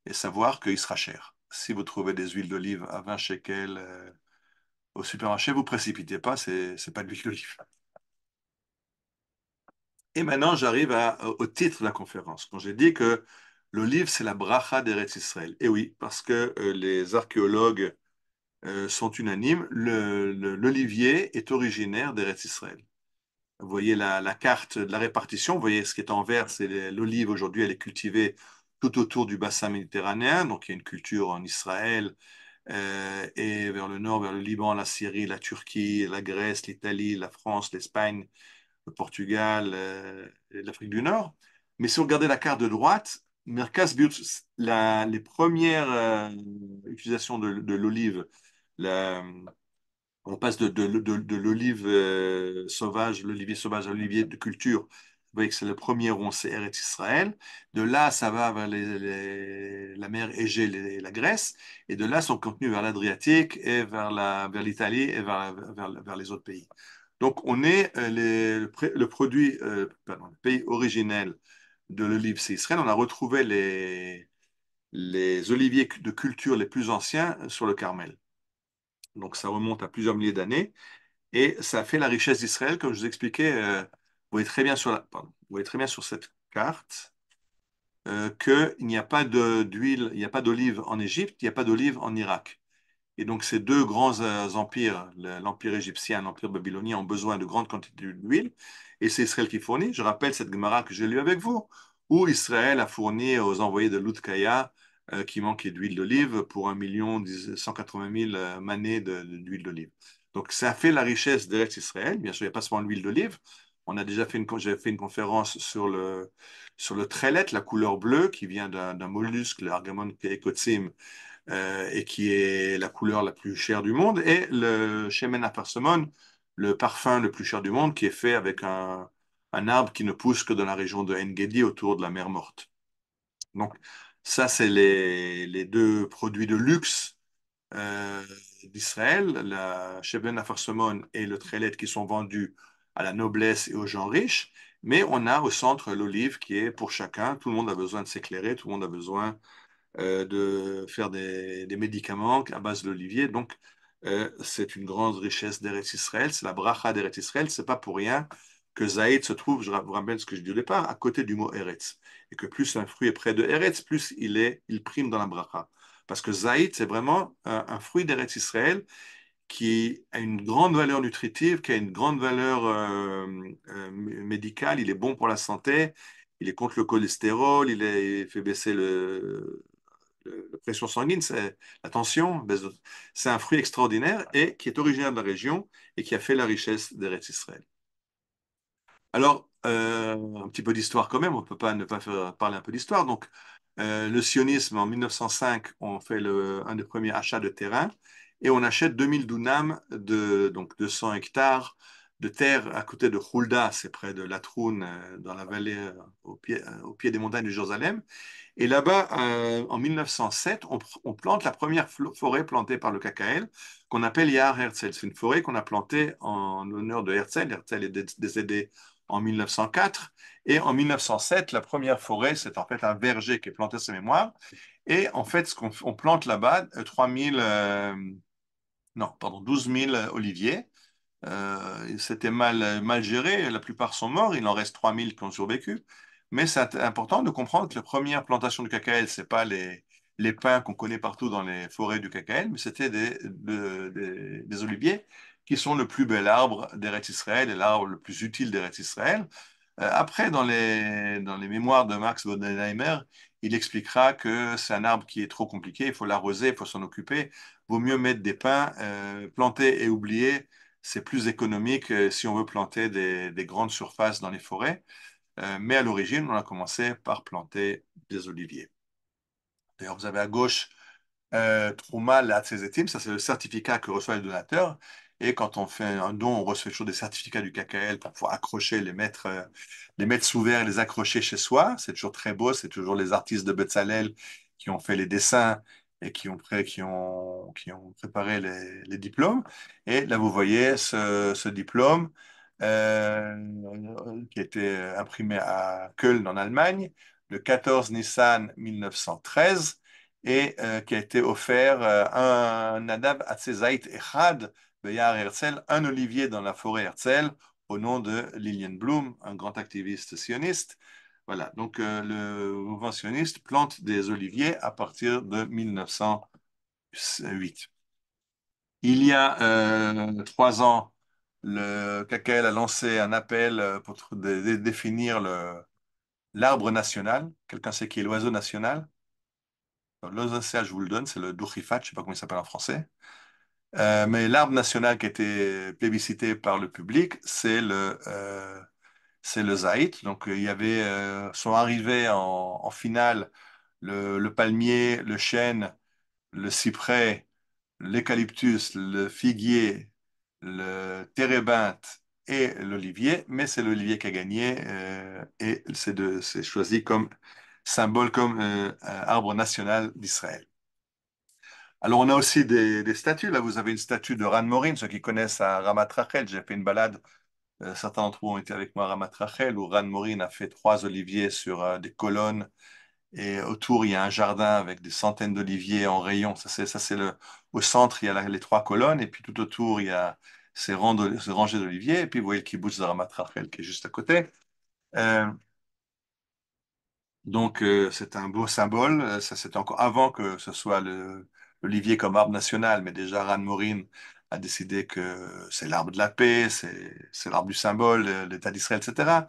S2: et savoir qu'il sera cher. Si vous trouvez des huiles d'olive à 20 shekels au supermarché, vous précipitez pas, c'est pas de l'huile d'olive. Et maintenant, j'arrive au titre de la conférence. Quand j'ai dit que l'olive, c'est la bracha d'Eretz Israël. Et oui, parce que les archéologues sont unanimes, l'olivier est originaire d'Eretz Israël. Vous voyez la carte de la répartition, vous voyez ce qui est en vert, c'est l'olive aujourd'hui, elle est cultivée tout autour du bassin méditerranéen, donc il y a une culture en Israël et vers le nord, vers le Liban, la Syrie, la Turquie, la Grèce, l'Italie, la France, l'Espagne, le Portugal et l'Afrique du Nord. Mais si vous regardez la carte de droite, Merkaz Biout, les premières utilisations de l'olive, la, on passe de l'olive sauvage, l'olivier sauvage à l'olivier de culture. Vous voyez que c'est le premier rond, c'est Eretz Israël. De là, ça va vers la mer Égée et la Grèce. Et de là, son contenu vers l'Adriatique et vers l'Italie et vers les autres pays. Donc, on est le produit, pardon, le pays originel de l'olive, c'est Israël. On a retrouvé les oliviers de culture les plus anciens sur le Carmel. Donc ça remonte à plusieurs milliers d'années. Et ça fait la richesse d'Israël, comme je vous expliquais. Vous voyez très bien pardon, vous voyez très bien sur cette carte qu'il n'y a pas d'huile, il n'y a pas d'olive en Égypte, il n'y a pas d'olive en Irak. Et donc ces deux grands empires, l'empire égyptien et l'empire babylonien, ont besoin de grandes quantités d'huile, et c'est Israël qui fournit. Je rappelle cette Gemara que j'ai lue avec vous, où Israël a fourni aux envoyés de Lutkaya qui manquaient d'huile d'olive pour 1 180 000 manées d'huile d'olive. Donc ça fait la richesse d'Eretz Israël. Bien sûr, il n'y a pas seulement l'huile d'olive. On a déjà fait j'avais fait une conférence sur le trellet, la couleur bleue, qui vient d'un mollusque, l'Argamon kekotzim, et qui est la couleur la plus chère du monde, et le Shemen Apersemon, le parfum le plus cher du monde, qui est fait avec un arbre qui ne pousse que dans la région de En-Gedi, autour de la mer Morte. Donc, ça, c'est les deux produits de luxe euh, d'Israël, la Shemen Apersemon et le Trelet, qui sont vendus à la noblesse et aux gens riches. Mais on a au centre l'olive qui est pour chacun. Tout le monde a besoin de s'éclairer, tout le monde a besoin de faire des médicaments à base d'olivier. Donc, c'est une grande richesse d'Eretz Israël. C'est la bracha d'Eretz Israël. C'est pas pour rien que Zaïd se trouve, je vous rappelle ce que je dis au départ, à côté du mot Eretz. Et que plus un fruit est près de Eretz, plus il prime dans la bracha. Parce que Zaïd, c'est vraiment un fruit d'Eretz Israël qui a une grande valeur nutritive, qui a une grande valeur médicale. Il est bon pour la santé, il est contre le cholestérol, il fait baisser la pression sanguine, c'est la tension. C'est un fruit extraordinaire et qui est originaire de la région et qui a fait la richesse d'Eretz Israël. Alors, un petit peu d'histoire quand même, on ne peut pas ne pas parler un peu d'histoire. Donc, le sionisme, en 1905, on fait un des premiers achats de terrain et on achète 2000 dunams, donc 200 hectares de terre à côté de Hulda, c'est près de Latroun, dans la vallée, au pied des montagnes de Jérusalem. Et là-bas, en 1907, on plante la première forêt plantée par le KKL, qu'on appelle Yahar Herzl. C'est une forêt qu'on a plantée en honneur de Herzl. Herzl est décédé en 1904. Et en 1907, la première forêt, c'est en fait un verger qui est planté à sa mémoire. Et en fait, on plante là-bas, 3000, non, pardon, 12 000 oliviers. C'était mal géré, la plupart sont morts, il en reste 3000 qui ont survécu. Mais c'est important de comprendre que la première plantation du KKL, ce n'est pas les pins qu'on connaît partout dans les forêts du KKL, mais c'était des oliviers qui sont le plus bel arbre d'Eretz Israël et l'arbre le plus utile d'Eretz Israël. Après, dans les mémoires de Max Bodenheimer, il expliquera que c'est un arbre qui est trop compliqué, il faut l'arroser, il faut s'en occuper. Vaut mieux mettre des pins, planter et oublier. C'est plus économique si on veut planter des grandes surfaces dans les forêts. Mais à l'origine, on a commencé par planter des oliviers. D'ailleurs, vous avez à gauche Trouma Latsezetim, ça c'est le certificat que reçoit le donateur. Et quand on fait un don, on reçoit toujours des certificats du KKL pour pouvoir accrocher, les mettre sous verre et les accrocher chez soi. C'est toujours très beau, c'est toujours les artistes de Bezalel qui ont fait les dessins et qui ont préparé les diplômes. Et là, vous voyez ce diplôme qui a été imprimé à Köln en Allemagne le 14 Nissan 1913 et qui a été offert un Nadav Atzezait Echad Beyar Herzl, un olivier dans la forêt Herzl, au nom de Lilian Blum, un grand activiste sioniste. Voilà, donc le mouvement sioniste plante des oliviers à partir de 1908. Il y a 3 ans, le KKL a lancé un appel pour définir l'arbre national. Quelqu'un sait qui est l'oiseau national? L'osancea, je vous le donne, c'est le dourifat, je ne sais pas comment il s'appelle en français. Mais l'arbre national qui a été plébiscité par le public, c'est le zaït. Donc, sont arrivés en finale le palmier, le chêne, le cyprès, l'eucalyptus, le figuier, le térébinthe et l'olivier. Mais c'est l'olivier qui a gagné et c'est choisi comme symbole, comme arbre national d'Israël. Alors, on a aussi des statues. Là, vous avez une statue de Ran Morin, ceux qui connaissent à Ramat Rachel. J'ai fait une balade. Certains d'entre vous ont été avec moi à Ramat Rachel, où Ran Morin a fait 3 oliviers sur des colonnes. Et autour, il y a un jardin avec des centaines d'oliviers en rayon. Au centre, il y a les 3 colonnes. Et puis tout autour, il y a ces rangées d'oliviers. Et puis, vous voyez le kibbutz de Ramat Rachel qui est juste à côté. Euh, c'est un beau symbole. Ça, c'était encore avant que ce soit l'olivier comme arbre national, mais déjà Ran Morin a décidé que c'est l'arbre de la paix, c'est l'arbre du symbole, l'État d'Israël, etc.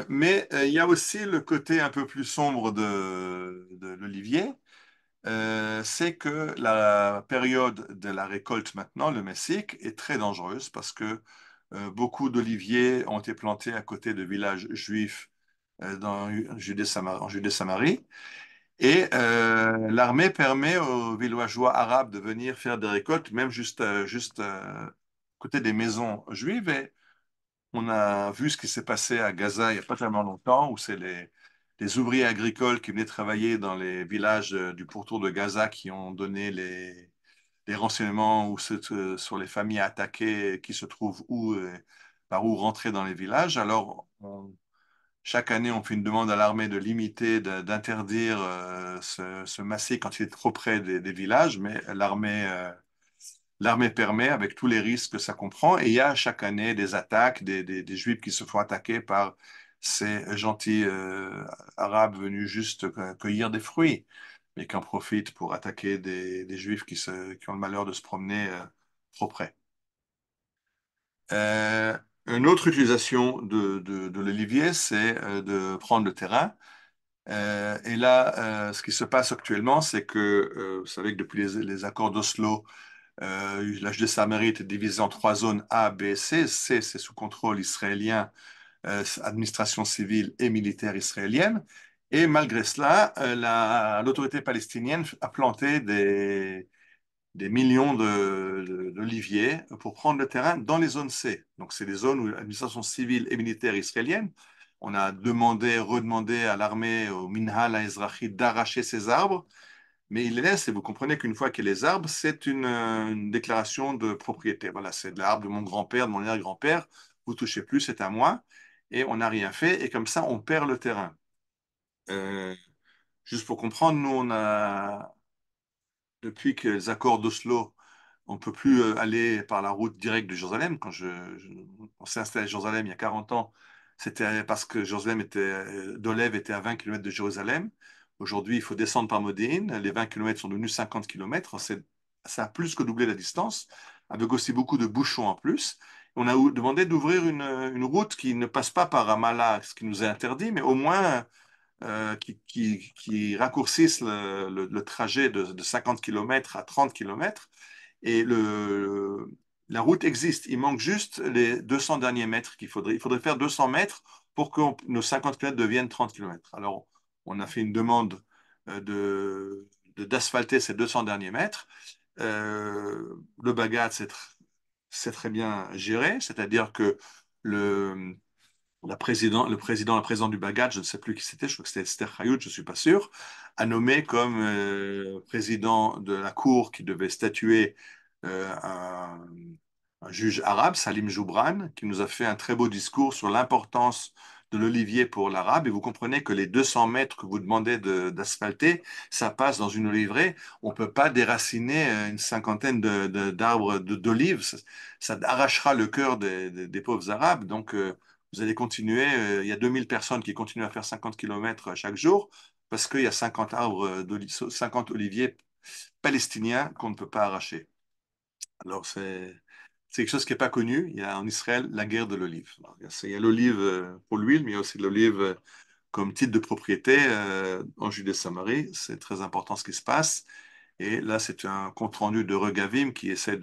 S2: Mais il y a aussi le côté un peu plus sombre de l'olivier. C'est que la période de la récolte maintenant, le Messique, est très dangereuse parce que beaucoup d'oliviers ont été plantés à côté de villages juifs en Judée-Samarie. Et l'armée permet aux villageois arabes de venir faire des récoltes, même juste à côté des maisons juives. Et on a vu ce qui s'est passé à Gaza il n'y a pas tellement longtemps, où c'est les ouvriers agricoles qui venaient travailler dans les villages du pourtour de Gaza qui ont donné les renseignements sur les familles attaquées, qui se trouvent où, par où rentrer dans les villages. Alors, chaque année, on fait une demande à l'armée de limiter, d'interdire ce massacre quand il est trop près des villages, mais l'armée permet avec tous les risques que ça comprend. Et il y a chaque année des attaques, des Juifs qui se font attaquer par ces gentils Arabes venus juste cueillir des fruits, mais qui en profitent pour attaquer des Juifs qui ont le malheur de se promener trop près. Une autre utilisation de l'olivier, c'est de prendre le terrain. Et là, ce qui se passe actuellement, c'est que, vous savez que depuis les accords d'Oslo, l'âge de Samarie est divisé en trois zones A, B, C. C, c'est sous contrôle israélien, administration civile et militaire israélienne. Et malgré cela, l'autorité palestinienne a planté des millions d'oliviers pour prendre le terrain dans les zones C. Donc, c'est des zones où l'administration civile et militaire israélienne, on a demandé, redemandé à l'armée, au Minhal HaEzrachi, d'arracher ces arbres, mais ils les laissent, et vous comprenez qu'une fois qu'il y a les arbres, c'est une déclaration de propriété. Voilà, c'est de l'arbre de mon grand-père, de mon arrière-grand-père, vous touchez plus, c'est à moi, et on n'a rien fait, et comme ça, on perd le terrain. Euh, Juste pour comprendre, nous, depuis que les accords d'Oslo, on ne peut plus aller par la route directe de Jérusalem. On s'est installé à Jérusalem il y a 40 ans, c'était parce que Dolev était à 20 km de Jérusalem. Aujourd'hui, il faut descendre par Modéine. Les 20 km sont devenus 50 km. Ça a plus que doublé la distance, avec aussi beaucoup de bouchons en plus. On a demandé d'ouvrir une route qui ne passe pas par Ramallah, ce qui nous est interdit, mais au moins qui raccourcissent le trajet de 50 km à 30 km. Et la route existe. Il manque juste les 200 derniers mètres qu'il faudrait. Il faudrait faire 200 mètres pour que nos 50 km deviennent 30 km. Alors, on a fait une demande d'asphalter ces 200 derniers mètres. Le Bagat, c'est très bien géré, c'est-à-dire que le, la présidente du Bagad, je ne sais plus qui c'était, je crois que c'était Esther Hayout, je ne suis pas sûr, a nommé comme président de la cour qui devait statuer un juge arabe, Salim Joubran, qui nous a fait un très beau discours sur l'importance de l'olivier pour l'arabe. Et vous comprenez que les 200 mètres que vous demandez d'asphalter, ça passe dans une oliveraie. On ne peut pas déraciner une cinquantaine d'arbres d'olives. Ça arrachera le cœur des pauvres arabes. Donc, vous allez continuer. Il y a 2000 personnes qui continuent à faire 50 km chaque jour parce qu'il y a 50 50 oliviers palestiniens qu'on ne peut pas arracher. Alors, c'est quelque chose qui n'est pas connu. Il y a en Israël la guerre de l'olive. Il y a l'olive pour l'huile, mais il y a aussi l'olive comme titre de propriété en Judée-Samarie. C'est très important ce qui se passe. Et là, c'est un compte-rendu de Regavim qui fait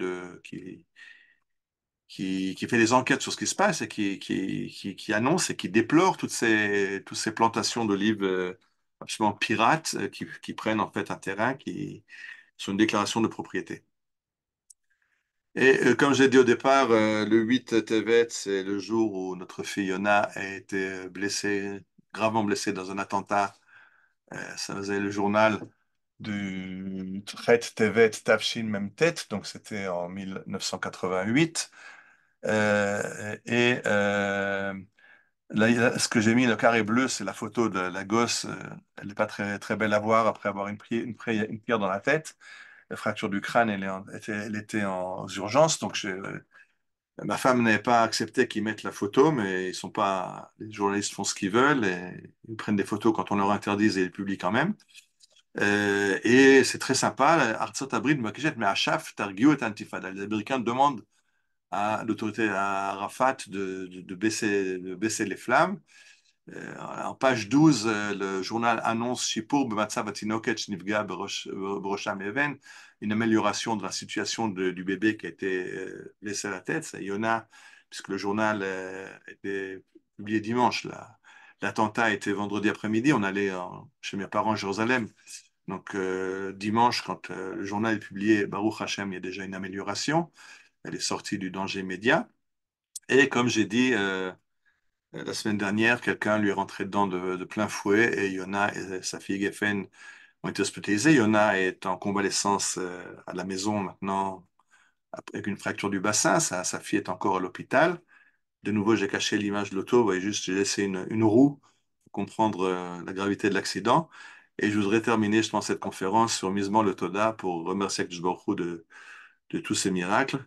S2: des enquêtes sur ce qui se passe et qui annonce et qui déplore toutes ces plantations d'olives absolument pirates qui prennent en fait un terrain qui sur une déclaration de propriété. Et comme j'ai dit au départ, le 8 Tevet, c'est le jour où notre fille Yona a été blessée, gravement blessée dans un attentat. Ça faisait le journal du Tret Tevet Tafshin Memtet, donc c'était en 1988. Et là, ce que j'ai mis, le carré bleu, c'est la photo de la gosse. Elle n'est pas très, très belle à voir après avoir une pierre dans la tête. la fracture du crâne, elle était en urgence, donc ma femme n'avait pas accepté qu'ils mettent la photo, mais ils sont pas, les journalistes font ce qu'ils veulent et ils prennent des photos quand on leur interdit et ils les publient quand même. Et c'est très sympa. Artsat Abrid Makishet, mais Achaf, Targiou et Antifada. Les Américains demandent à l'autorité à Arafat de baisser les flammes. En page 12, le journal annonce Shipur b'matzav atinoket shnifga b'rosham even, une amélioration de la situation du bébé qui a été laissé à la tête. C'est Yona, puisque le journal était publié dimanche. L'attentat était vendredi après-midi. On allait chez mes parents à Jérusalem. Donc dimanche, quand le journal est publié, Baruch Hashem, il y a déjà une amélioration. Elle est sortie du danger immédiat. Et comme j'ai dit, la semaine dernière, quelqu'un lui est rentré dedans de plein fouet et Yona et sa fille Geffen ont été hospitalisés. Yona est en convalescence à la maison maintenant avec une fracture du bassin. Sa fille est encore à l'hôpital. De nouveau, j'ai caché l'image de l'auto. Vous voyez juste, j'ai laissé une roue pour comprendre la gravité de l'accident. Et je voudrais terminer justement cette conférence sur Misement le Toda pour remercier Akadosh Baruch Hu de tous ces miracles.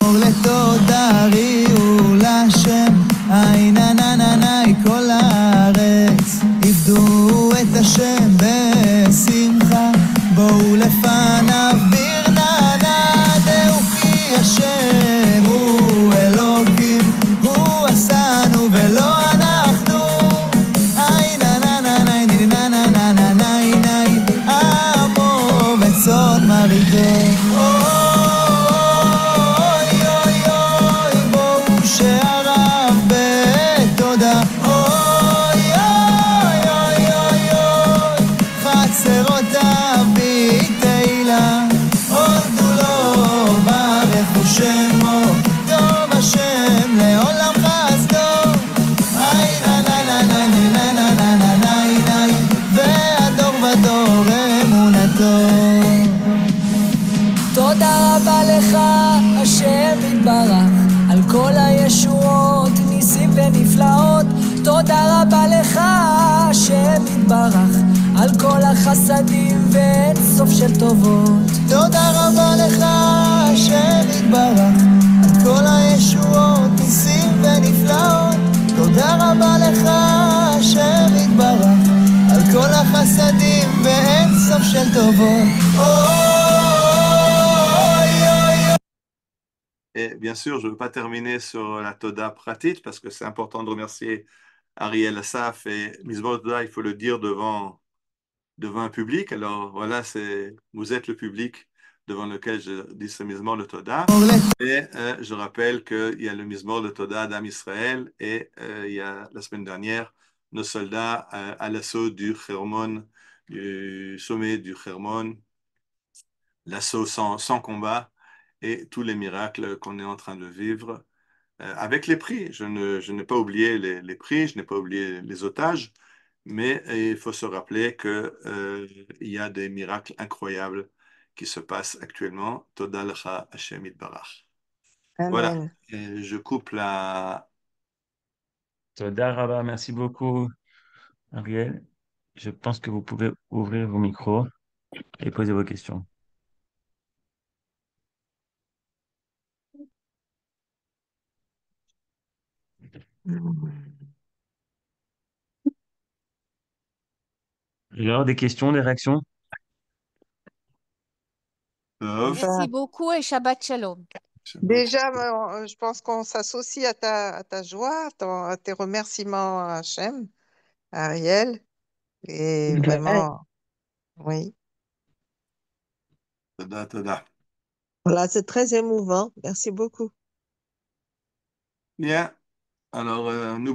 S5: תודה רבה לך, השם יתברך, על כל הישועות, ניסים ונפלאות. תודה רבה לך, השם יתברך, על כל החסדים ואין סוף של טובות. תודה רבה לך, השם יתברך, על כל הישועות, ניסים ונפלאות. תודה רבה לך, השם יתברך, על כל החסדים ואין סוף של טובות.
S2: Et bien sûr, je ne veux pas terminer sur la Toda pratique parce que c'est important de remercier Ariel Assaf et Misbah Toda, il faut le dire devant un public. Alors voilà, vous êtes le public devant lequel je dis ce Misbah le Toda. Et je rappelle qu'il y a le Misbah le Toda d'Am Israël et il y a la semaine dernière nos soldats à l'assaut du Hermon, du sommet du Hermon, l'assaut sans combat et tous les miracles qu'on est en train de vivre avec les prix. Je n'ai pas oublié les prix, je n'ai pas oublié les otages, mais il faut se rappeler qu'il y a des miracles incroyables qui se passent actuellement. Toda lecha Hashem Yitbarach. Voilà,
S4: Amen.
S2: et je coupe la...
S1: Toda Rabba, merci beaucoup, Ariel. Je pense que vous pouvez ouvrir vos micros et poser vos questions. Alors, des questions, des réactions?
S2: Tov.
S4: Bah,
S5: Merci beaucoup et Shabbat Shalom.
S4: déjà, je pense qu'on s'associe à ta joie, à tes remerciements à Hachem, à Ariel. Et vraiment, oui.
S2: Toda, toda.
S4: Voilà, c'est très émouvant. Merci beaucoup.
S2: Bien, alors n'oubliez